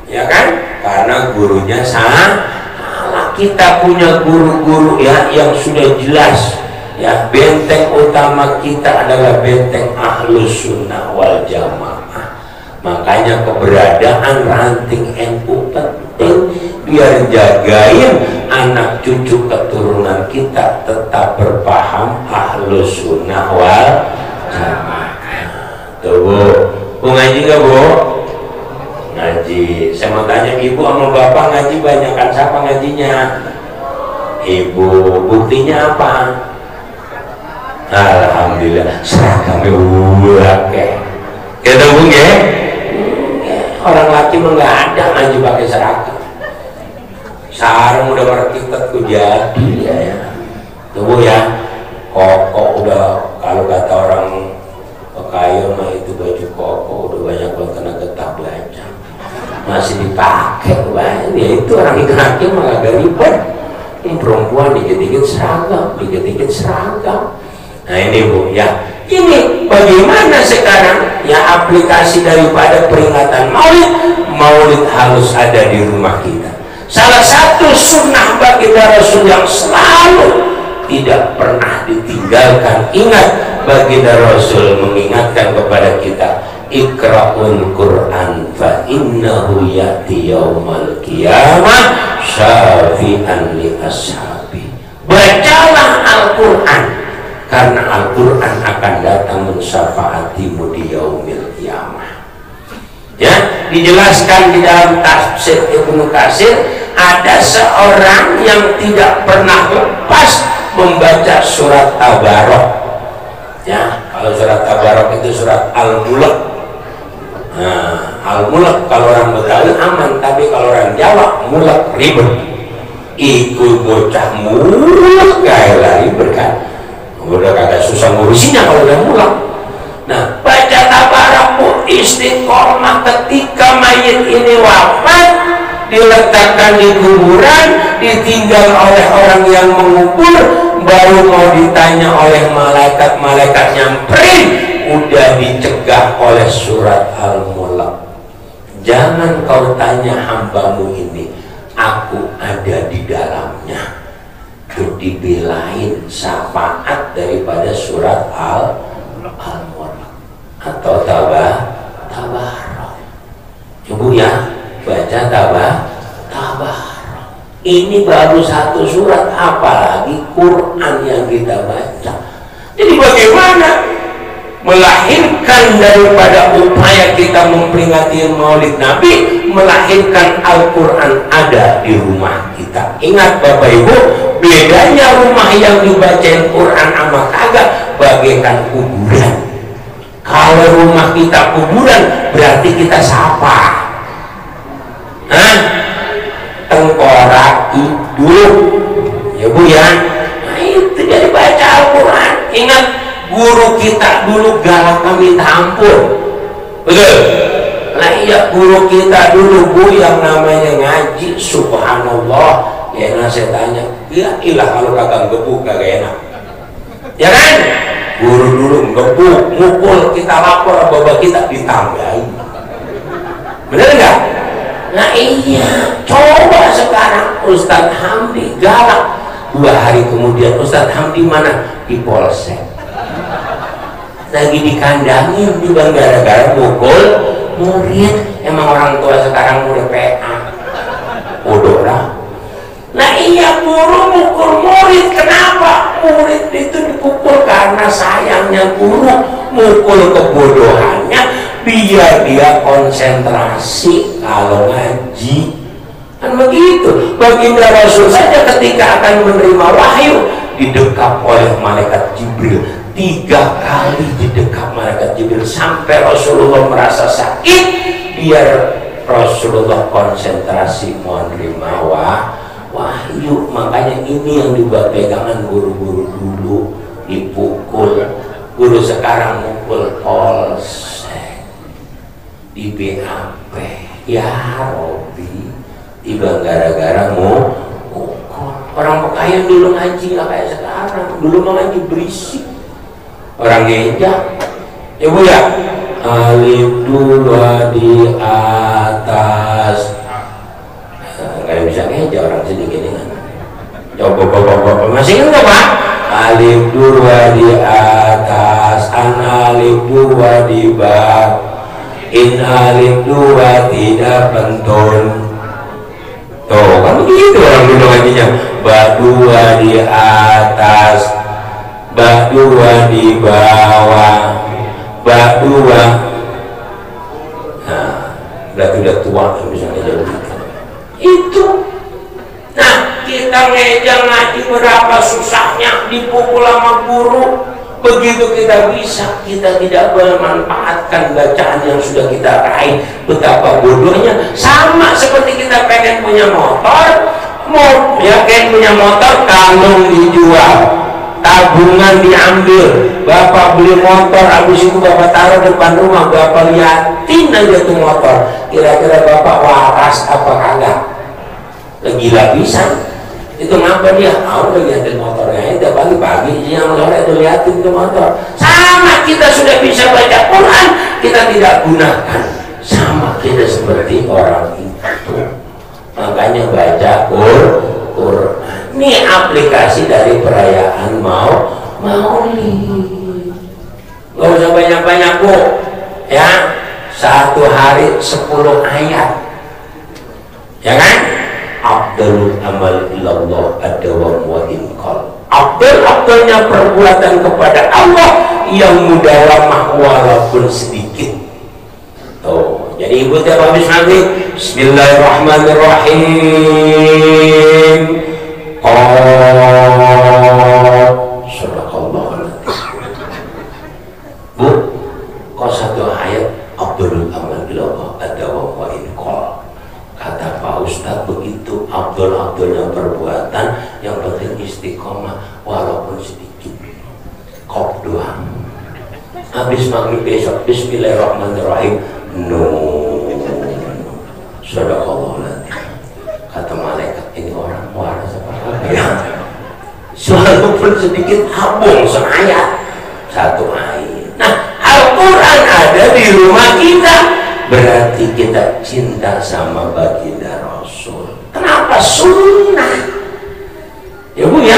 S1: Ya kan? Karena gurunya salah. Kita punya guru-guru ya yang sudah jelas. Ya, benteng utama kita adalah benteng Ahlus Sunnah wal Jamaah. Makanya keberadaan ranting NU penting, biar jagain anak cucu keturunan kita tetap berpaham Ahlus Sunnah wal Jamaah. Tuh Bu, ngaji nggak Bu? Ngaji. Saya mau tanya ibu sama bapak ngaji banyakan siapa ngajinya? Ibu. Buktinya apa? Alhamdulillah, seragamnya wake. Kita Bu ya? Orang laki mah nggak ada ngaji pakai seragam. Sarung udah merkitet ku jadi ya. Tuh Bu ya, koko udah, kalau kata orang Pekayun mah itu baju koko udah banyak banget kena getah baca. Masih dipakai banyak. Ya itu orang laki mah agak ribet. Ini perempuan dikit-dikit seragam. Nah ini Bu ya, ini bagaimana sekarang ya aplikasi daripada peringatan maulid harus ada di rumah kita. Salah satu sunnah baginda Rasul yang selalu tidak pernah ditinggalkan. Ingat, baginda Rasul mengingatkan kepada kita, Iqra'ul Qur'an fa innahu ya'ti yaumal qiyamah syafi'an li ashabi. Bacalah Al-Quran, karena Al-Quran akan datang mensyafaatimu di yaumil qiyamah. Ya, dijelaskan di dalam tafsir Ibnu Katsir, ada seorang yang tidak pernah lepas membaca surat Tabarok. Ya, kalau surat Tabarok itu surat Al-Mulk. Nah, Al-Mulk kalau orang Betawi aman, tapi kalau orang Jawa mulek ribet. Ikut bocah mulek kayak ribet kan. Udah kagak susah ngurusinnya kalau udah mulek. Nah, baca Tabarok istiqomah ketika mayit ini wafat, diletakkan di kuburan, ditinggal oleh orang yang mengubur, baru mau ditanya oleh malaikat nyamperin, udah dicegah oleh surat Al-Mulk. Jangan kau tanya hambamu ini, aku ada di dalamnya. Itu dibelain syafaat daripada surat Al-Mulk atau Tabarok. Coba ya, baca Tabarok. Ini baru satu surat, apalagi Quran yang kita baca. Jadi bagaimana melahirkan daripada upaya kita memperingati Maulid Nabi, melahirkan Al-Quran ada di rumah kita. Ingat Bapak Ibu, bedanya rumah yang dibacain Quran sama kagak bagaikan kuburan. Kalau rumah kita kuburan, berarti kita siapa? Hah? Tengkorak hidup, ya Bu ya. Nah itu jadi baca Al-Quran. Ingat, guru kita dulu galak minta ampun, betul? Nah iya, guru kita dulu Bu yang namanya ngaji, subhanallah, ya enak saya tanya, ya ilah kalau kagak gebuk kagak enak, ya kan? Guru dulu gebuk, mukul, kita lapor bapak kita ditanggain, bener nggak? Nah iya, coba sekarang Ustadz Hamdi galak, 2 hari kemudian Ustadz Hamdi mana? Di polsek, lagi dikandangin juga gara-gara mukul murid. Emang orang tua sekarang udah PA, bodoh lah. Nah iya, guru mukul murid, kenapa? Murid itu dipukul karena sayangnya guru mukul kebodohannya biar dia konsentrasi kalau ngaji. Kan begitu. Baginda Rasul saja ketika akan menerima wahyu didekap oleh malaikat Jibril. 3 kali didekap malaikat Jibril sampai Rasulullah merasa sakit, biar Rasulullah konsentrasi mau menerima wahyu. Makanya ini yang dibuat pegangan guru-guru dulu, dipukul. Guru sekarang mukul polsek, di BAP, ya Robi, tiba gara-gara mau mukul. Orang Pekayon dulu ngaji nggak kayak sekarang, dulu mau ngaji berisik, orang ngejak, ya Bu ya, alif 2 di atas, nggak bisa ngejak orang sedikit kan. Coba masih ingat Pak? Alif 2 di atas, an alif 2 di bawah, in alif 2 tidak pentun. Tuh kan begitu orang dulu ngajinya. Ba 2 di atas, ba 2 di bawah, ba 2. Nah, berarti udah tua misalnya jadi itu. Nah, kita ngejak ngaji berapa susahnya, dipukul sama guru. Begitu kita bisa, kita tidak memanfaatkan bacaan yang sudah kita raih, betapa bodohnya. Sama seperti kita pengen punya motor, mau yakin punya motor, kalung dijual, tabungan diambil, bapak beli motor, habis itu bapak taruh depan rumah, bapak liatin aja tuh motor, kira-kira bapak waras apa kagak? Gila bisa. Itu ngapa dia? Udah liatin motornya, itu pagi-pagi siang sore itu liatin tuh motor. Sama kita sudah bisa baca Quran, kita tidak gunakan. Sama kita seperti orang itu. Makanya baca Quran. Ini aplikasi dari perayaan Maulid. Gak usah banyak-banyak bu, ya. Satu hari 10 ayat, ya kan? Abdul amal ilallah adawam wa inqal. Abdul-abdulnya perbuatan kepada Allah yang mudawamah walaupun sedikit. Oh, jadi ibu tiap habis nanti Bismillahirrahmanirrahim. Sadaqallahu. Bu, kok satu ayat Abdul amal ilallah adawam wa inqal. Kata Pak Ustadz begitu, abdul-abdulnya perbuatan yang penting istiqomah walaupun sedikit. Kop doang. Habis maghrib besok Bismillahirrahmanirrahim. No. Sadaqallahu nanti. Kata malaikat, ini orang waras apa ya? Walaupun sedikit habung seayat, satu ayat. Nah, Al-Quran ada di rumah kita. Berarti kita cinta sama baginda Rasul. Kenapa? Sunnah. Ya bu ya.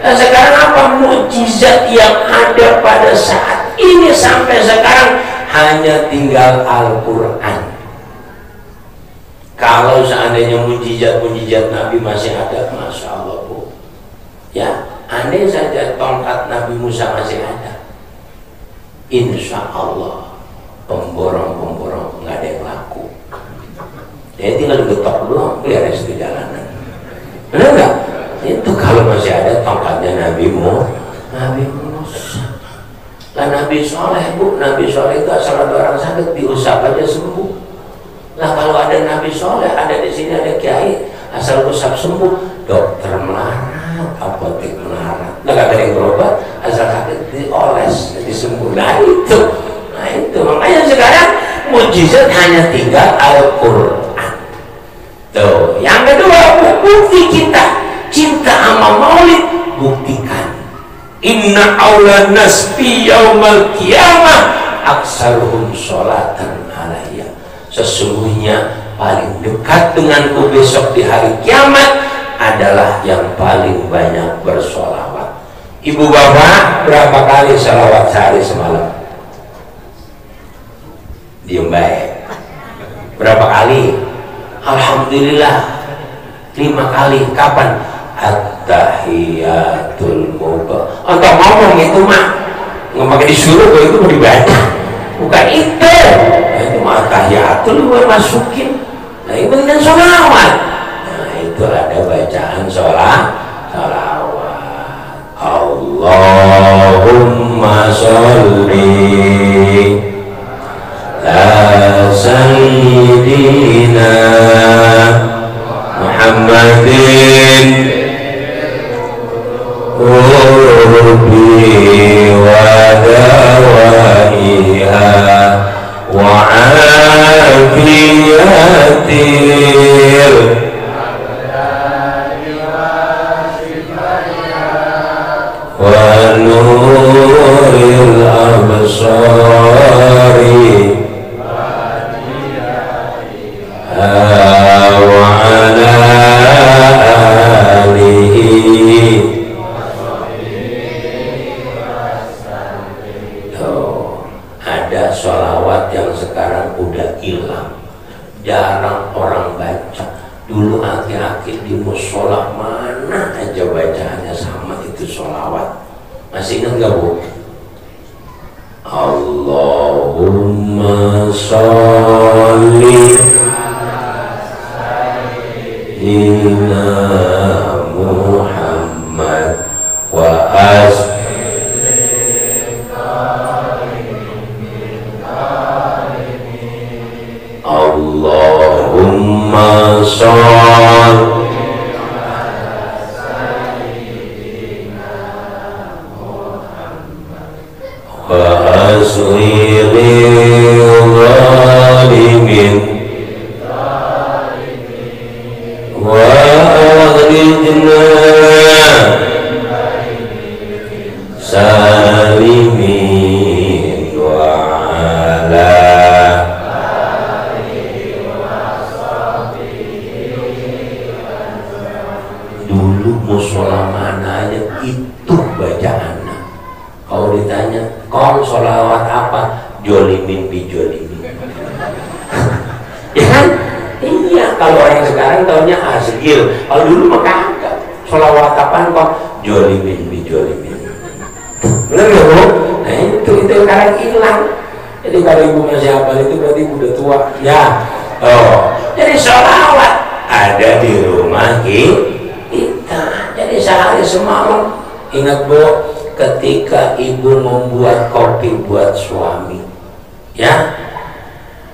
S1: Nah, sekarang apa mukjizat yang ada pada saat ini sampai sekarang? Hanya tinggal Al-Quran. Kalau seandainya mukjizat-mukjizat Nabi masih ada, Masya Allah bu. Ya, andai saja tongkat Nabi Musa masih ada, insya Allah pemborong-pemborong nggak ada yang laku. Dia tinggal getok doang, beres di jalanan. Benar nggak? Itu kalau masih ada tongkatnya Nabi Musa. Lah Nabi Soleh bu, Nabi Soleh itu asal ada orang sakit diusap aja sembuh. Lah kalau ada Nabi Soleh, ada di sini ada kiai, asal usap sembuh, dokter melarat, apotek melarat. Lah kagak ada yang berobat, asal sakit dioles, jadi sembuh. Nah itu makanya sekarang mukjizat hanya tinggal Al-Quran. Tuh, yang kedua bukti kita cinta sama Maulid, buktikan. Inna awla nasbi yaumal qiyamah aksaruhum sholatan alayya. Sesungguhnya paling dekat denganku besok di hari kiamat adalah yang paling banyak bersolawat. Ibu bapak berapa kali salawat sehari semalam? Diem baik. Berapa kali? Alhamdulillah 5 kali. Kapan? At-tahiyatul mubarak. Untuk ngomong itu mah nggak pakai disuruh, kalau itu mau dibaca, bukan itu. Nah, itu mah tahiyatul gue masukin. Nah itu kan sholawat. Nah itu ada bacaan sholawat. Allahumma sholli ala sayyidina Muhammadin Rubi wa dawaiha wa afiyatil wa nuril absari wa ala alihi. Ada sholawat yang sekarang udah hilang, jarang orang baca. Dulu akhir-akhir di musola mana aja bacaannya sama itu sholawat. Masih ingat gak bu? Allahumma sholli Sayyidina Muhammad wa Allahumma sholli wa asri zalimin wa akhrijna salimin wa ala tahu sholawat apa, jolimin bijolimin. Ya kan? Iya, kalau orang sekarang taunya asgil. Kalau dulu mah kagak. Sholawat apaan kok? Jolimin bijolimin. Benar nggak Bu? Nah itu sekarang hilang. Jadi kalau ibu masih hafal itu berarti ibu udah tua. Ya. Oh, jadi sholawat ada di rumah kita. Jadi sehari semalam, ingat Bu, ketika ibu membuat kopi buat suami, ya,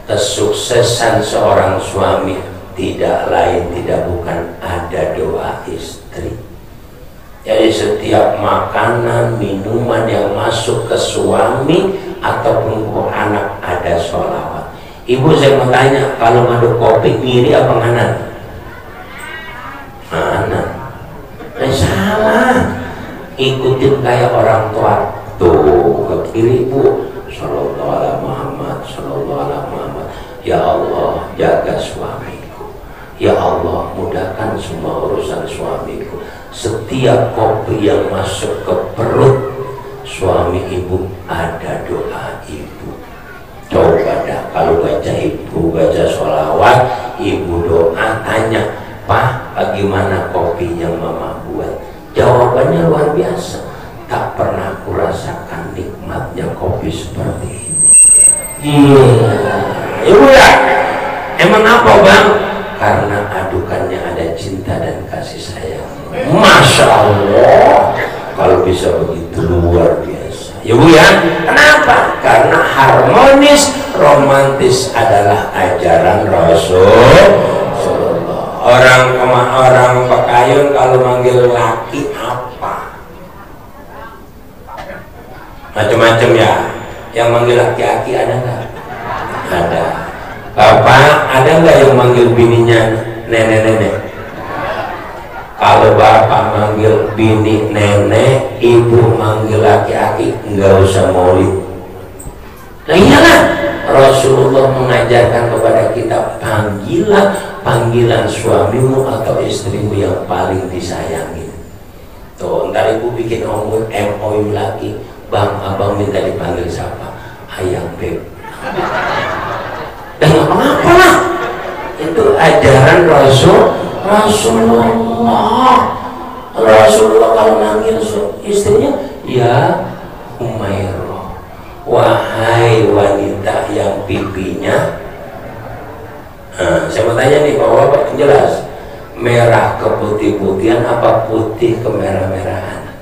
S1: kesuksesan seorang suami tidak lain tidak bukan ada doa istri. Jadi setiap makanan, minuman yang masuk ke suami ataupun ke anak ada sholawat. Ibu saya mau tanya, kalau ngaduk kopi kiri apa kanan? Kanan. Salah. Ikutin kayak orang tua. Tuh ke kiri Bu. Sallallahu alaihi Muhammad, sallallahu alaihi Muhammad. Ya Allah, jaga suamiku. Ya Allah, mudahkan semua urusan suamiku. Setiap kopi yang masuk ke perut suami ibu ada doa ibu. Coba dah kalau baca ibu baca sholawat, ibu doa tanya, Pak, bagaimana kopi yang mama buat? Jawabannya luar biasa. Tak pernah kurasakan nikmatnya kopi seperti ini. Iya, ibu ya. Emang apa Bang? Karena adukannya ada cinta dan kasih sayang. Masya Allah, kalau bisa begitu luar biasa. Ya Bu ya, kenapa? Karena harmonis, romantis adalah ajaran Rasulullah. Orang Pekayun kalau manggil laki apa? Macam-macam ya. Yang manggil laki-laki ada nggak? Ada. Bapak ada nggak yang manggil bininya nenek-nenek? Kalau bapak manggil bini nenek, ibu manggil laki-laki, nggak usah maulid. Nah iyalah, Rasulullah mengajarkan kepada kita, panggilan suamimu atau istrimu yang paling disayangi. Tuh, ntar ibu bikin MOU lagi, Bang, abang minta dipanggil siapa? Ayang Beb. Dan apa-apa lah, itu ajaran Rasulullah kalau manggil istrinya, ya Umairah, wahai wanita yang pipinya. Saya mau tanya nih Bapak, jelas merah keputih-putihan apa putih kemerah-merahan?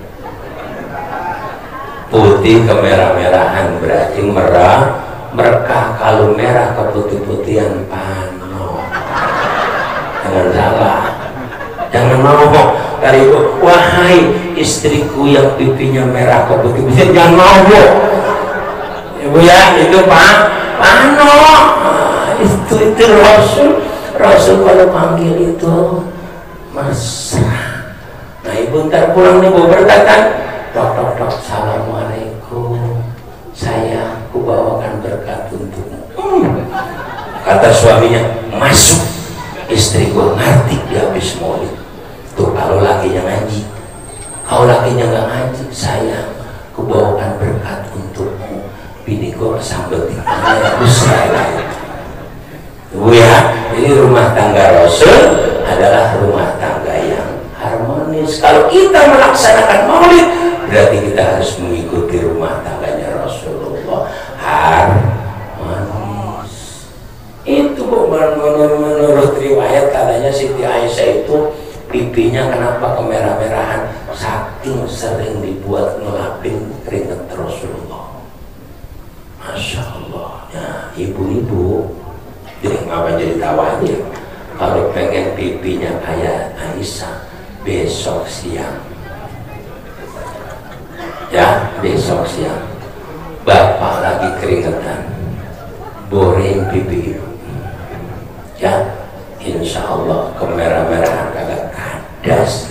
S1: Putih kemerah-merahan berarti merkah. Kalau merah keputih-putihan pano. Jangan salah, jangan mau kali ibu, wahai istriku yang pipinya merah keputih-putihan, jangan mau Bu. Ibu ya, itu pano. Itu Rasul kalau panggil itu mesra. Nah ibu ntar pulang nih Bu berkata, tok, assalamualaikum, sayang, ku bawakan berkat untukmu. Kata suaminya, masuk. Istri gua ngerti dia habis maulid. Tuh kalau lakinya ngaji, kalau lakinya nggak ngaji, sayang, ku bawakan berkat untukmu. Bini gua kesambetin besar. Bu ya, ini rumah tangga Rasul adalah rumah tangga yang harmonis. Kalau kita melaksanakan maulid, berarti kita harus mengikuti rumah tangganya Rasulullah, harmonis. Itu Bu, menurut riwayat katanya Siti Aisyah itu pipinya kenapa kemerah-merahan, saking sering dibuat ngelapin keringat Rasulullah. Masya Allah. Ya ibu-ibu, jadi ngapa jadi tawa aja? Kalau pengen pipinya kayak Aisyah, besok siang, ya besok siang, bapak lagi keringetan, borein pipi ibu, ya insya Allah kemerah-merahan kagak kadas.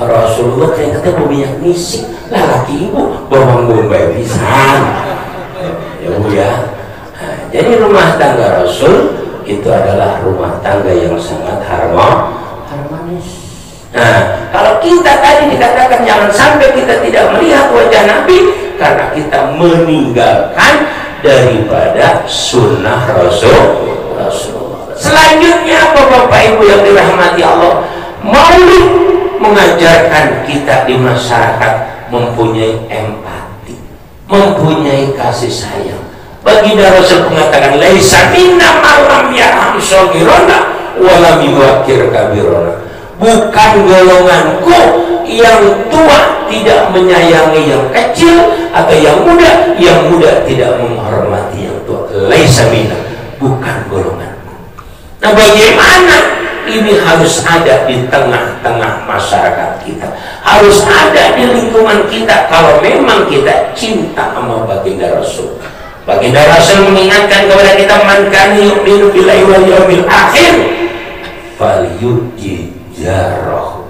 S1: Rasulullah keringetnya minyak nisik, lah laki ibu bawang bombay pisan. Ya Bu ya. Nah, jadi rumah tangga Rasul itu adalah rumah tangga yang sangat harmonis. Nah, Kalau kita tadi dikatakan jangan sampai kita tidak melihat wajah Nabi, karena kita meninggalkan daripada sunnah Rasulullah. Selanjutnya apa Bapak Ibu yang dirahmati Allah? Maulid mengajarkan kita di masyarakat mempunyai empati, mempunyai kasih sayang. Baginda Rasul mengatakan, laisa minna malam yarham shaghirana wa lam yuwaqqir kabirana. Bukan golonganku yang tua tidak menyayangi yang kecil atau yang muda tidak menghormati yang tua. Laisa minna, bukan golonganku. Nah, bagaimana ini harus ada di tengah-tengah masyarakat kita, harus ada di lingkungan kita kalau memang kita cinta sama baginda Rasul. Baginda Rasul mengingatkan kepada kita, man kana yu'minu billahi wal yawmil akhir falyuji jarahu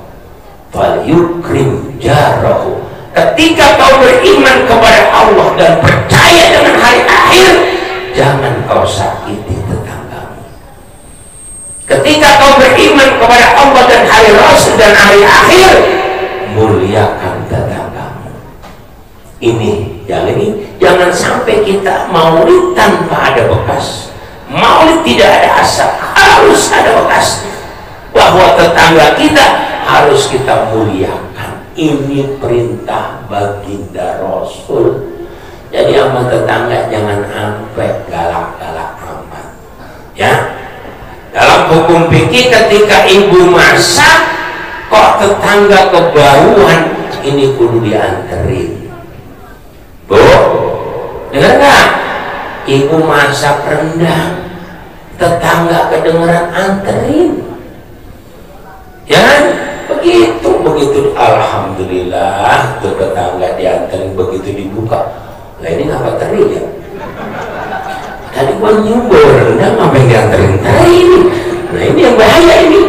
S1: falyukrim jarahu. Ketika kau beriman kepada Allah dan percaya dengan hari akhir, jangan kau sakiti tetanggamu. Ketika kau beriman kepada Allah dan hari Rasul dan hari akhir, muliakan tetanggamu. Ini jangan sampai kita maulid tanpa ada bekas. Maulid tidak ada asal, harus ada bekasnya. Bahwa tetangga kita harus kita muliakan. Ini perintah baginda Rasul. Jadi sama tetangga jangan sampai galak-galak amat. Ya. Dalam hukum fikih ketika ibu masak kok tetangga kebauan, ini kudu dianterin. Bu, dengar nggak? Ibu masak rendang, tetangga kedengeran, anterin. Ya, begitu. Alhamdulillah, tuh tetangga dianterin, begitu dibuka. Lah ini ngapa teri ya? Tadi gua nyumbur rendang, ngapain dianterin teri ini? Nah ini yang bahaya ini.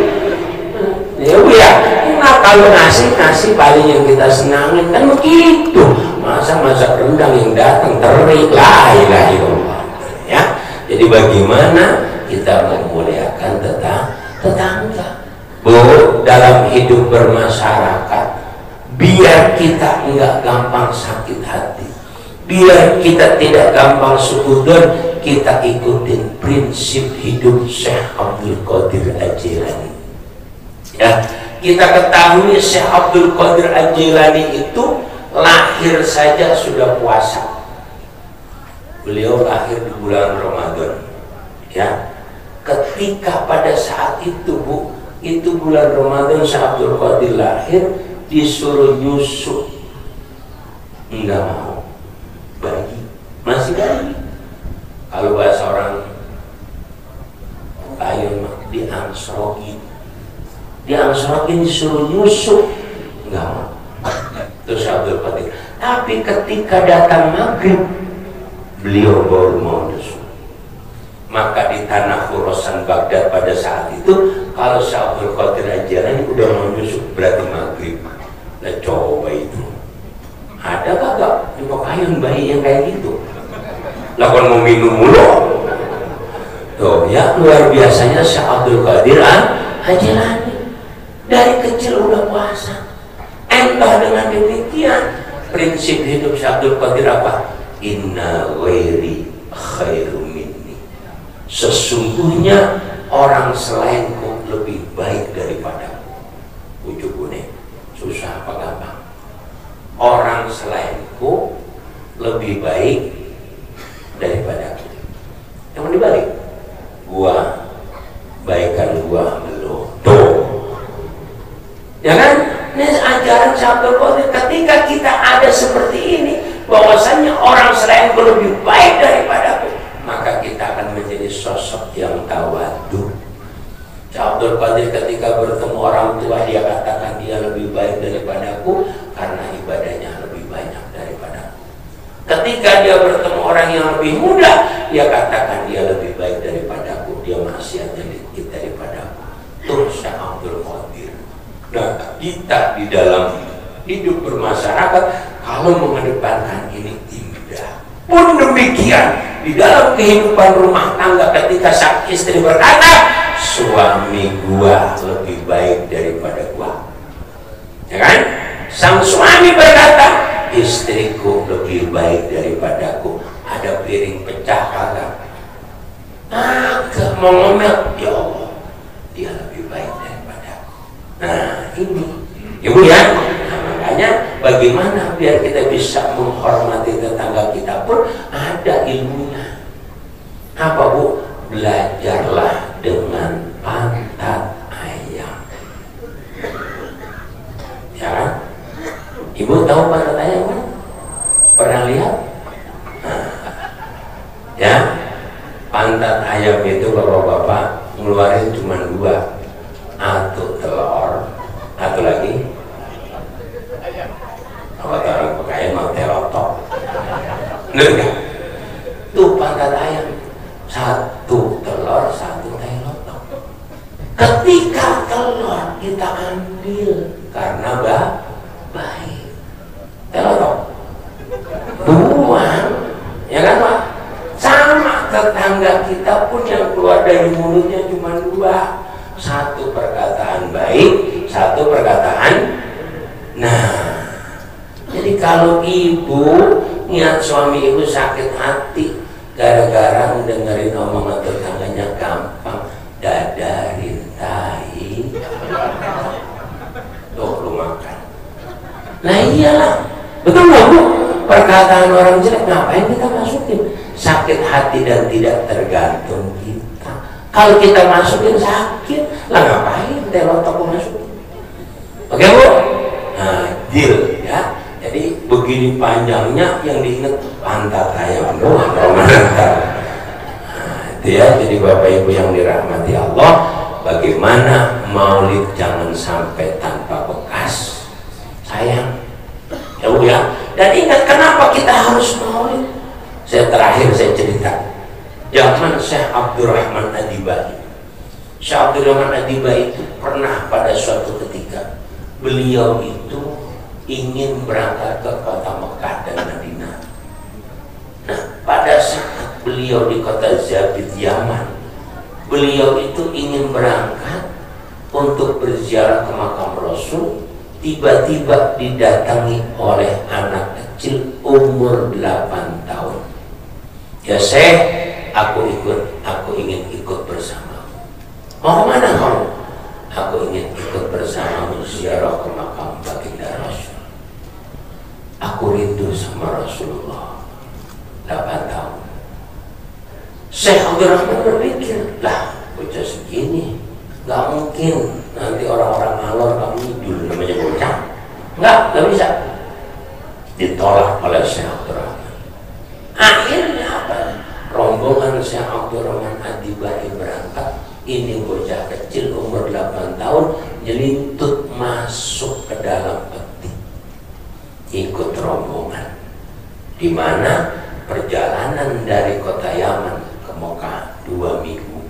S1: Ya Bu ya, nah, kalau nasi paling yang kita senangin kan begitu. Masa rendang yang datang terik, la ilaha illallah. Ya, jadi bagaimana kita memuliakan tetangga? Bu, dalam hidup bermasyarakat, biar kita enggak gampang sakit hati, biar kita tidak gampang suudon, kita ikutin prinsip hidup Syekh Abdul Qadir Al-Jilani. Ya, kita ketahui Syekh Abdul Qadir Al-Jilani itu lahir saja sudah puasa. Beliau lahir di bulan Ramadan. Ya, ketika pada saat itu Bu, itu bulan Ramadan Syekh Abdul Qadir lahir, disuruh nyusu, enggak mau, bayi, masih bayi. Kalau bahasa orang lain diangsrokin, disuruh nyusu, enggak mau. Terus Abdul Qadir. Tapi ketika datang maghrib, beliau baru mau nyusu. Maka di tanah Khurasan Baghdad pada saat itu, kalau Syekh Abdul Qadir Al-Jilani udah mau nyusu, berarti maghrib. Nah coba itu, ada kagak di Pekayun bayi yang kayak gitu? Lakukan mau minum mulu. Tuh ya, luar biasanya Syekh Abdul Qadir Al-Jilani. Dari kecil udah puasa. Entah dengan demikian, prinsip hidup Syekh Abdul Qadir apa? Inna ghairi khairu minni. Sesungguhnya orang selainku lebih baik daripadaku. Ujuk kuning, susah apa gampang? Orang selainku lebih baik daripadaku. Yang dibalik, gua baikan gua belum. Tuh, ya kan? Ini ajaran Syekh Abdul Qadir. Ketika kita ada seperti ini, bahwasannya orang selainku lebih baik daripadaku, maka kita akan menjadi sosok yang tawadu. Syekh Abdul Qadir ketika bertemu orang tua, dia katakan dia lebih baik daripadaku karena ibadahnya lebih banyak daripadaku. Ketika dia bertemu orang yang lebih muda, dia katakan dia lebih baik daripadaku, dia maksiatnya dikit daripadaku. Tuh Syekh Abdul Qadir. Nah, kita di dalam hidup bermasyarakat kalau mengedepankan ini indah. Pun demikian di dalam kehidupan rumah tangga, ketika sang istri berkata, suami gua lebih baik daripada gua, ya kan? Sang suami berkata, istriku lebih baik daripadaku. Ada piring pecah kagak? Agak mau ngomel, ya Allah, dia lebih baik daripadaku. Nah ini ibu ya. Nah, makanya bagaimana biar kita bisa menghormati tetangga kita pun ada ilmunya. Apa bu? Belajarlah dengan pantat ayam. Ya kan? Ibu tahu pantat ayam kan? Pernah lihat? Nah, ya, pantat ayam itu bapak-bapak ngeluarin cuma 2, atau telur, atau lagi kalau orang pekaya mau telotok, bener nggak? Tuh pantat ayam, 1 telur, 1 telotok. Ketika telur kita ambil karena baik, telotok buang, ya kan Pak? Sama tetangga kita pun yang keluar dari mulutnya cuma 2, 1 perkataan baik, 1 perkataan. Nah, jadi kalau ibu niat suami ibu sakit hati gara-gara dengerin omongan tetangganya, gampang dadarin tai. Tuh lu makan. Nah iyalah, betul nggak bu? Perkataan orang jelek ngapain kita masukin? Sakit hati dan tidak tergantung kita. Kalau kita masukin sakit, lah ngapain telotok masukin? Oke bu? Nah deal ya. Jadi begini panjangnya yang diingat pantat ayam doang. Nah, itu ya. Jadi bapak ibu yang dirahmati Allah, bagaimana maulid jangan sampai tanpa bekas. Sayang ya bu ya. Dan ingat kenapa kita harus maulid. Terakhir saya cerita zaman Syekh Abdurrahman Adibai. Syekh Abdurrahman Adibai itu pernah pada suatu ketika beliau itu ingin berangkat ke kota Mekah dan Madinah. Nah pada saat beliau di kota Zabid Yaman, beliau itu ingin berangkat untuk berziarah ke makam Rasul. Tiba-tiba didatangi oleh anak kecil umur 8 tahun. Ya Syekh, aku ingin ikut bersamamu. Mau kemana kamu? Aku ingin ikut bersamamu ziarah ke makam baginda Rasul. Aku rindu sama Rasulullah. 8 tahun. Syekh Abdurrahman berpikir, lah bocah segini gak mungkin nanti orang-orang ngalor kamu idul namanya bocah. Gak bisa. Ditolak oleh Syekh Abdurrahman. Akhirnya apa? Rombongan Syekh Abdurrahman Adibai berangkat. Ini bocah kecil umur 8 tahun nyelintut masuk ke dalam peti, ikut rombongan. Di mana perjalanan dari kota Yaman ke Mekah 2 minggu.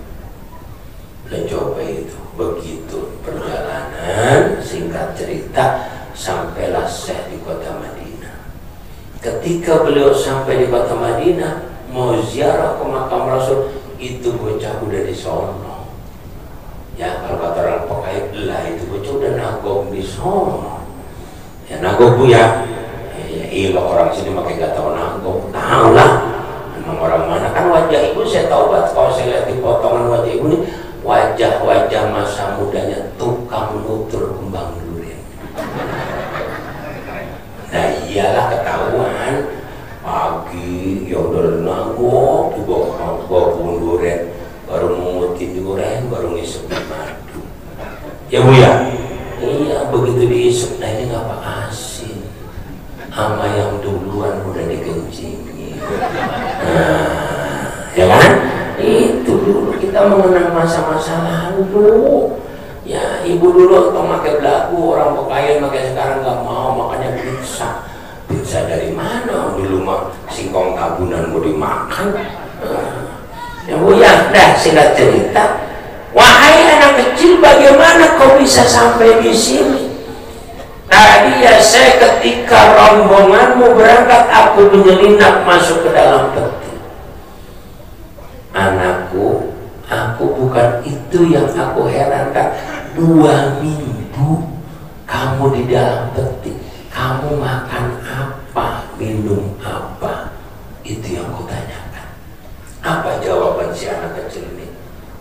S1: Dan coba itu, begitu perjalanan, singkat cerita, sampailah Syekh di kota Madinah. Ketika beliau sampai di kota Madinah, mau ziarah ke makam Rasul, itu bocah udah di sono. Ya kalau kata orang Pekaya, lah itu bocah udah nagok di sono. Ya nagok bu ya. Iya orang sini makai gak tahu nagok, tahu lah. Memang orang mana kan wajah ibu saya tahu banget kalau saya lihat di potongan wajah ibu nih. Wajah-wajah masa mudanya tukang nutur kembang durian. Nah iyalah ketahuan pagi ya udah nanggung juga kebun durian, baru mengutin durian, baru ngisep madu. Ya bu ya, iya begitu diisep, nah ini ngapa asin, sama yang duluan udah dikencingi. Nah, ya kan? Itu dulu kita mengenang masa-masa lalu. Ya ibu dulu atau pakai belagu, orang Pekaya pakai sekarang nggak mau, makanya pizza. Pizza dari mana? Dulu mah singkong tabunan mau dimakan. Ya bu ya, dah singkat cerita. Wahai anak kecil, bagaimana kau bisa sampai di sini? Tadi ya saya ketika rombonganmu berangkat, aku menyelinap masuk ke dalam peti. Anakku, aku bukan itu yang aku herankan. 2 minggu kamu di dalam peti, kamu makan apa, minum apa, itu yang kutanyakan. Apa jawaban si anak kecil ini?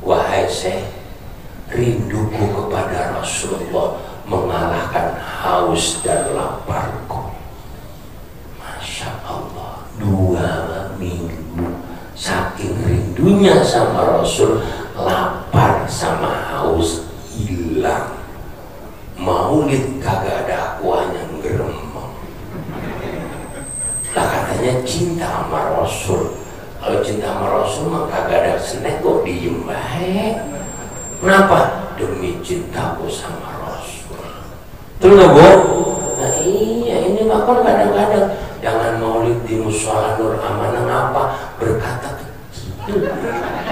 S1: Wahai Syekh, rinduku kepada Rasulullah mengalahkan haus dan laparku. Masya Allah, 2 minggu saking rindunya sama Rasul, lapar sama haus hilang. Maulid kagak ada akuanya ngeremeng. Lah katanya cinta sama Rasul. Kalau cinta sama Rasul mah kagak ada snack, kok diem baik. Kenapa? Demi cintaku sama Rasul. Betul nggak, Bu? Nah iya, ini makanya kadang-kadang jangan maulid di musola Nur Amanah apa berkata kecil.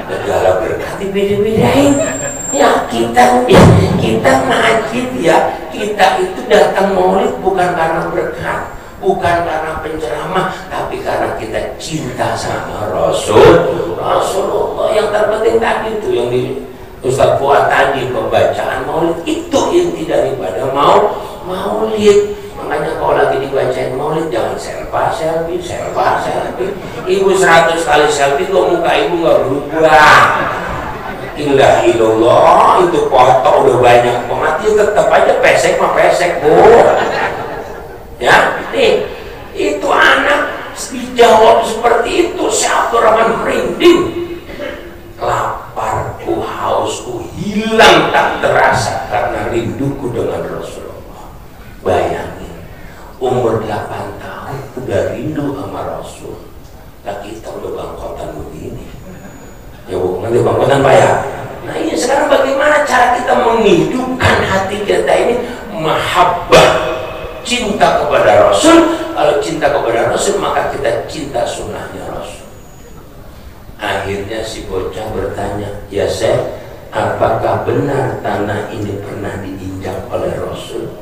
S1: Segala berkat dibeda-bedain. Ya kita ngaji ya, kita itu datang maulid bukan karena berkat, bukan karena penceramah, tapi karena kita cinta sama Rasulullah. Yang terpenting tadi itu yang di Ustaz Fuad tadi, pembacaan maulid itu inti daripada maulid. Makanya kalau lagi dibacain maulid jangan selfie. Ibu 100 kali selfie kok muka ibu nggak berubah. Indah ilallah, itu foto udah banyak banget, ya tetap aja pesek, Bu. Ya, nih itu anak dijawab seperti itu, si Abdurrahman merinding. Laparku, hausku hilang tak terasa karena rinduku dengan Rasulullah. Bayangin, umur 8 tahun udah rindu sama Rasul. Nah kita udah bangkotan begini. Ya Bu, nanti bangkotan Pak ya. Nah ini sekarang bagaimana cara kita menghidupkan hati kita ini mahabbah, cinta kepada Rasul. Kalau cinta kepada Rasul maka kita cinta sunnahnya Rasul. Akhirnya si bocah bertanya, ya Syekh, apakah benar tanah ini pernah diinjak oleh Rasul?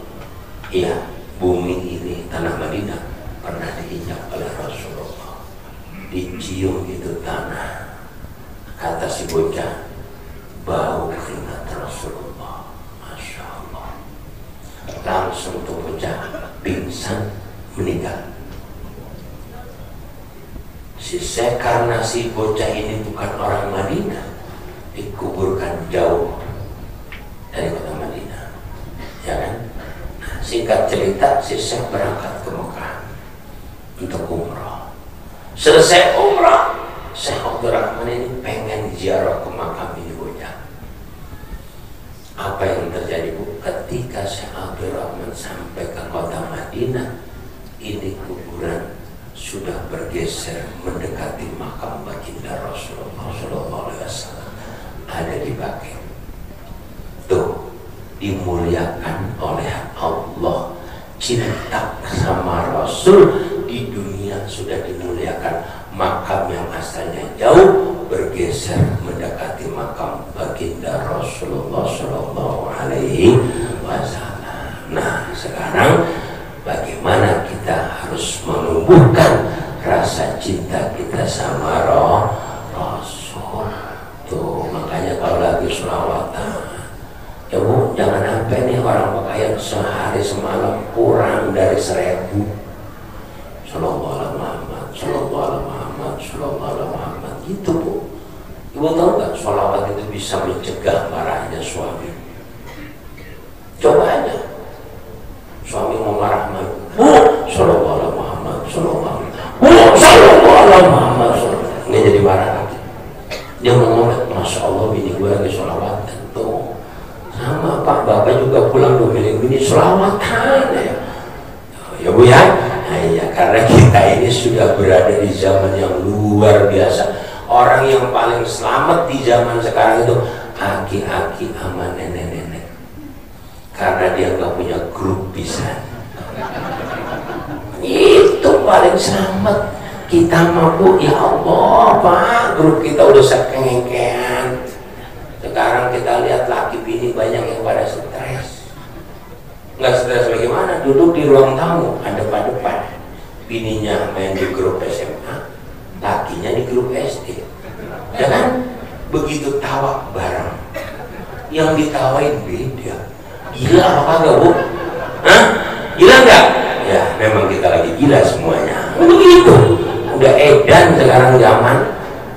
S1: Iya, bumi ini, tanah Madinah pernah diinjak oleh Rasulullah. Dicium itu tanah. Kata si bocah, bau keringat Rasulullah. Masya Allah. Langsung tuh bocah pingsan, meninggal. Karena si bocah ini bukan orang Madinah, dikuburkan jauh dari kota Madinah, ya kan? Singkat cerita, si Syekh berangkat ke Mekah untuk umrah. Selesai umrah, Syekh Abdurrahman ini pengen ziarah ke makam ini bocah. Apa yang terjadi, Bu? Ketika Syekh Abdurrahman sampai ke kota Madinah, ini kuburan sudah bergeser mendekati makam baginda Rasulullah SAW, ada di Baqi'. Tuh, dimuliakan oleh Allah. Cinta sama Rasul di dunia sudah dimuliakan. Makam yang asalnya jauh bergeser mendekati makam baginda Rasulullah SAW. Nah, sekarang bagaimana kita harus menumbuhkan rasa cinta kita sama Rasul. Tuh, makanya kalau lagi sholawatan, ya Bu, jangan sampai nih orang pakaian sehari semalam kurang dari 1000. Sallallahu alaihi Muhammad, sallallahu alaihi Muhammad, sallallahu alaihi Muhammad. Gitu Bu. Ibu tahu nggak, sholawat itu bisa mencegah marahnya suami. Coba aja. Suami mau marah, sallallahu alaihi Muhammad, sallallahu alaihi Muhammad, nggak jadi marah lagi. Dia ngomong, Masya Allah, bini gue lagi sholawatan. Tuh, sama Pak, Bapak juga pulang 2 minggu ini sholawatan ya. Ya Bu ya, nah, ya karena kita ini sudah berada di zaman yang luar biasa. Orang yang paling selamat di zaman sekarang itu aki-aki sama nenek-nenek, karena dia nggak punya grup pisan. Itu paling selamat. Kita mampu, ya Allah Pak, grup kita udah sekengkean. Sekarang kita lihat laki bini banyak yang pada stres. Nggak stres bagaimana? Duduk di ruang tamu, ada depan. Bininya main di grup SMA, lakinya di grup SD. Ya kan? Begitu tawa bareng, yang ditawain beda. Gila apa kagak Bu? Hah? Gila nggak? Ya memang kita lagi gila semuanya. Begitu. Udah edan sekarang zaman.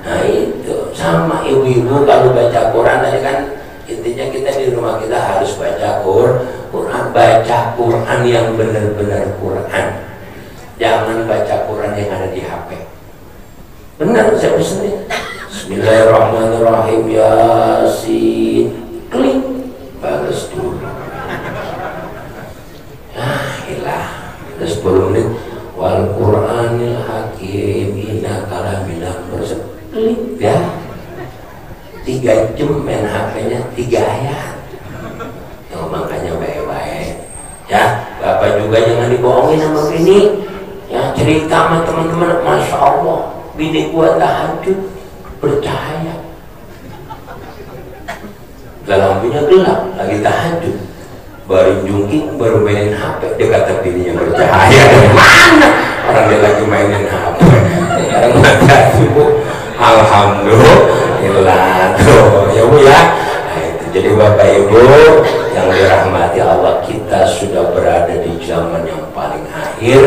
S1: Nah itu sama ibu-ibu kalau baca Quran tadi kan intinya kita di rumah kita harus baca Quran, baca Quran yang benar-benar Quran. Jangan baca Quran yang ada di HP. Benar saya pesannya. Bismillahirrahmanirrahim, Yasin, klik, balas dulu. Ilah, udah 10 menit. Wal Qur'anil Hakim, innaka laminal mursalin, klik ya. 3 jam main HP-nya 3 ayat. Oh, makanya baik-baik. Ya, Bapak juga jangan dibohongin sama bini. Ya, cerita sama teman-teman, Masya Allah, bini gua tahajud. Percaya lampunya gelap lagi tahajud baru jungking baru mainin HP dia kata bininya percaya dari mana orang dia lagi mainin HP sekarang mata ibu alhamdulillah tuh ya Bu ya. Nah, itu jadi Bapak Ibu yang dirahmati Allah, kita sudah berada di zaman yang paling akhir.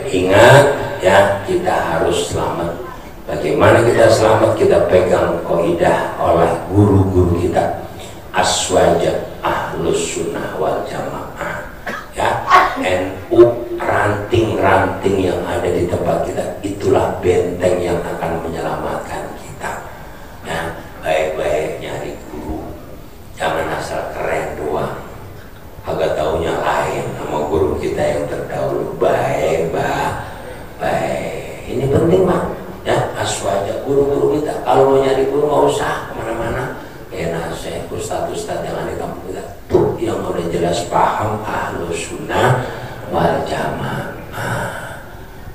S1: Ingat ya, kita harus selamat. Bagaimana kita selamat? Kita pegang kaidah oleh guru-guru kita, aswaja ahlus sunnah wal jamaah ya. NU, ranting-ranting yang ada di tempat kita, itulah benteng yang akan menyelamatkan kita ya. Baik-baik nyari guru, jangan asal keren doang, agak taunya lain sama guru kita yang terdahulu. Baik, baik, ini penting Pak ya. Aswaja guru-guru kita, kalau mau nyari guru nggak usah kemana-mana, kayak nasihat ustadz-ustadz yang ada di kampung kita tuh yang udah jelas paham ahlus sunnah wal jamaah.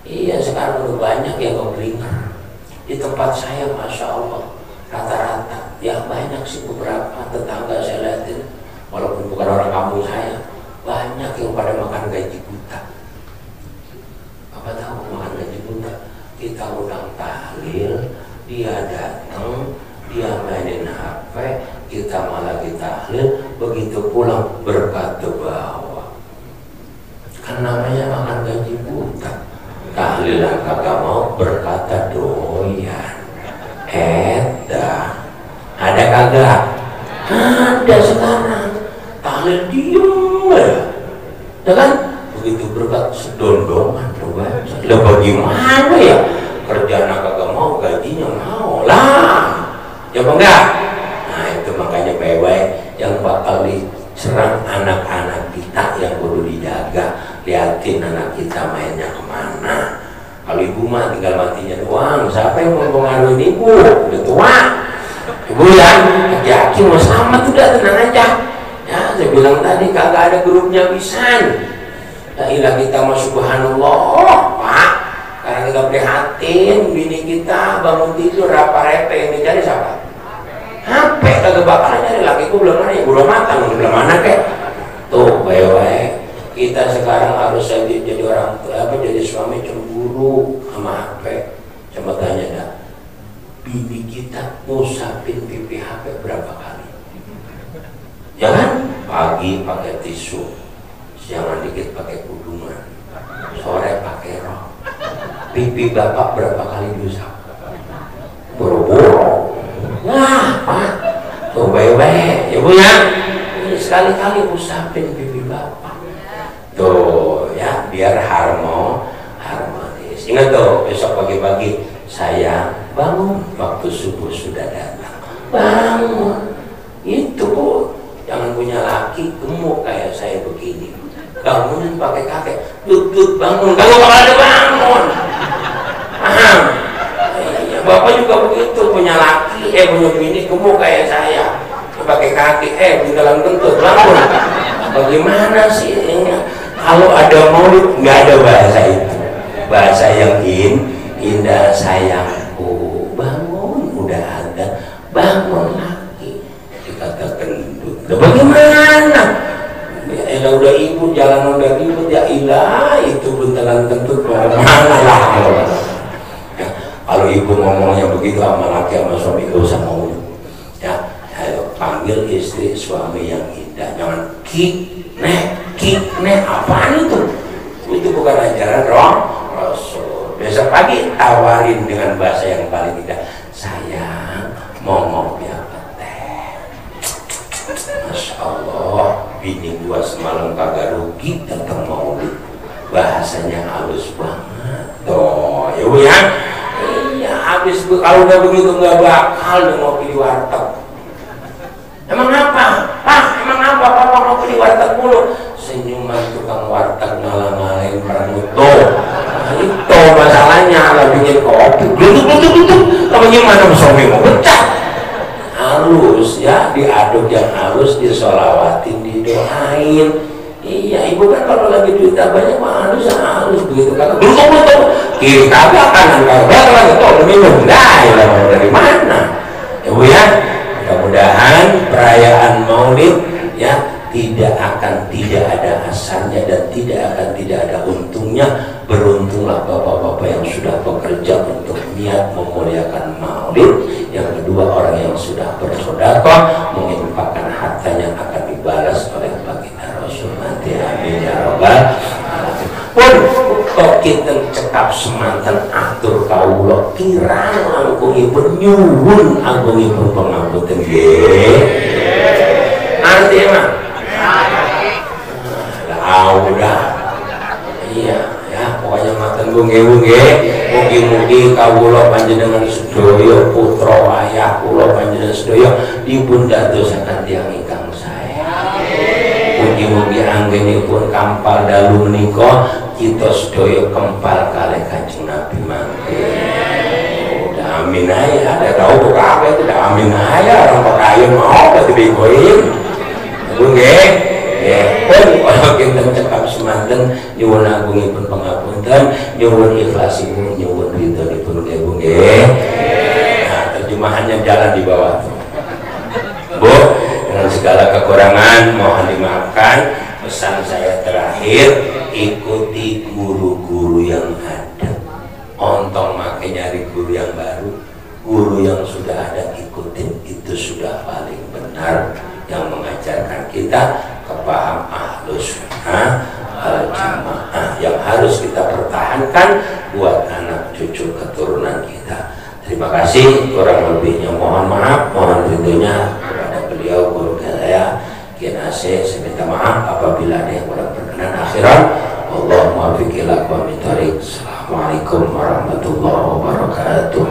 S1: Iya, sekarang udah banyak yang ngeblinger di tempat saya, Masya Allah, rata-rata ya banyak sih, beberapa tetangga saya lihatin walaupun bukan orang kampung saya, banyak yang pada makan gaji buta. Apa tahu makan gaji buta? Kita undang tahlil, dia datang, dia mainin HP, kita malah tahlil, begitu pulang berkat ke bawah. Kan namanya makan gaji buta. Tahlilan kagak mau, berkata doyan. Ada kagak? Ada sekarang. Tahlil diem ya kan? Begitu berkat sedondongan coba. Lah bagaimana ya? Kerjaan kagak mau, gajinya mau lah. Ya apa enggak? Nah itu makanya baik-baik yang bakal diserang anak-anak kita yang perlu dijaga. Lihatin anak kita mainnya kemana. Kalau ibu mah tinggal matinya doang. Siapa yang mau pengaruhin ibu? Udah tua. Ibu ya, aki-aki mau selamat udah, tenang aja. Ya, saya bilang tadi kagak ada grupnya pisan. La ilah kita mah subhanallah Pak, karena kita prihatin bini kita bangun tidur apa repe yang dicari siapa? HP kagak bakalan nyari, lakiku belum ada, belum matang, belum mana kek. Tuh baik-baik kita sekarang harus jadi orang jadi suami cemburu sama HP. Coba tanya dah, bini kita ngusapin pipi HP berapa kali? Jangan pagi pakai tisu, jangan dikit pakai kudungan, sore pakai rok. Pipi bapak berapa kali diusap? Boro-boro. Wah Pak, tuh baik-baik ya Bu ya, ini sekali-kali usapin pipi bapak tuh ya, biar harmonis. Ingat tuh, besok pagi-pagi saya bangun waktu subuh sudah datang, bangun. Itu Bu, jangan punya laki gemuk kayak saya begini, bangunin pakai kakek, duduk bangun, kalau bakal ada bangun. Paham? Ya, Bapak juga begitu, punya laki, punya bini gemuk kayak saya, pakai kaki, tinggalan kentut, bangun. Bagaimana sih ini? Kalau ada maulid nggak ada bahasa itu, bahasa yang indah. Sayangku bangun, udah ada, bangun lagi, dikata gendut. Bagaimana? Ya udah ibu jalan udah ribut, ya ilah itu bentangan kentut mana lah. Ya, kalau ibu ngomongnya begitu sama laki sama suami gak usah mau ya, ayo panggil istri suami yang indah, jangan ki nih apaan itu bukan ajaran Rasul. Besok pagi tawarin dengan bahasa yang paling indah, sayang mau ngopi apa teh. Masya Allah, bini gua semalam kagak rugi tentang maulid, bahasanya halus banget toh ya Bu ya. Iya, habis kalau udah begitu nggak bakal deh ngopi di warteg. Emang apa? Emang apa papa ngopi di warteg mulu? Senyuman tukang warteg ngalang-ngalain merenguto. Nah, itu masalahnya, lah bikin kopi blutuk namanya gimana suami mau pecah. Halus ya, diaduk yang halus, disolawatin, didoain. Iya, ibu kan kalau lagi duitnya banyak mah halus begitu kan. Blutuk kiri kagak kanan kagak lagi tuh minum. Nah, mau dari mana? Ya Bu ya. Mudah-mudahan perayaan Maulid ya tidak ada asalnya dan tidak ada untungnya. Beruntunglah bapak-bapak yang sudah bekerja untuk niat memuliakan Maulid. Yang kedua, orang yang sudah bersedekah menginfakkan hartanya akan dibalas oleh baginda Rasul nanti. Amin ya rabbal alamin. Pun kok kita cekap semanten atur kawula kirang langkungipun nyuwun agungipun pangapunten nggih. Arti mah udah iya ya, pokoknya maten bunge mugi-mugi kawula panjenengan sedaya putra wayah kula panjenengan sedaya dipun dadosaken tiyang ingkang sae. Mugi-mugi anggenipun kampal dalu menika kita sedaya kempal kalih Kanjeng Nabi mangke. Udah amin aja, ada tahu apa itu udah amin aja, orang pakaian mau berarti begoin. Nggih. Pun kalau kita cekap semanten nyuwun agungipun pangapunten, nyuwun ikhlasipun, nyuwun ridhonipun nggih. Nah, terjemahannya jalan di bawah. Bu, dengan segala kekurangan mohon dimaafkan. Pesan saya terakhir, ikuti guru-guru yang ada. Ontong make nyari guru yang baru. Guru yang sudah ada ikutin, itu sudah paling benar. Yang mengajarkan kita kepaham ahlus sunnah al jamaah yang harus kita pertahankan buat anak cucu keturunan kita. Terima kasih, kurang lebihnya mohon maaf, mohon ridhonya kepada beliau guru saya Kinase. Saya minta maaf apabila ada yang kurang berkenan. Akhiran Allahumma fiqilak wa mitarik. Assalamualaikum warahmatullahi wabarakatuh.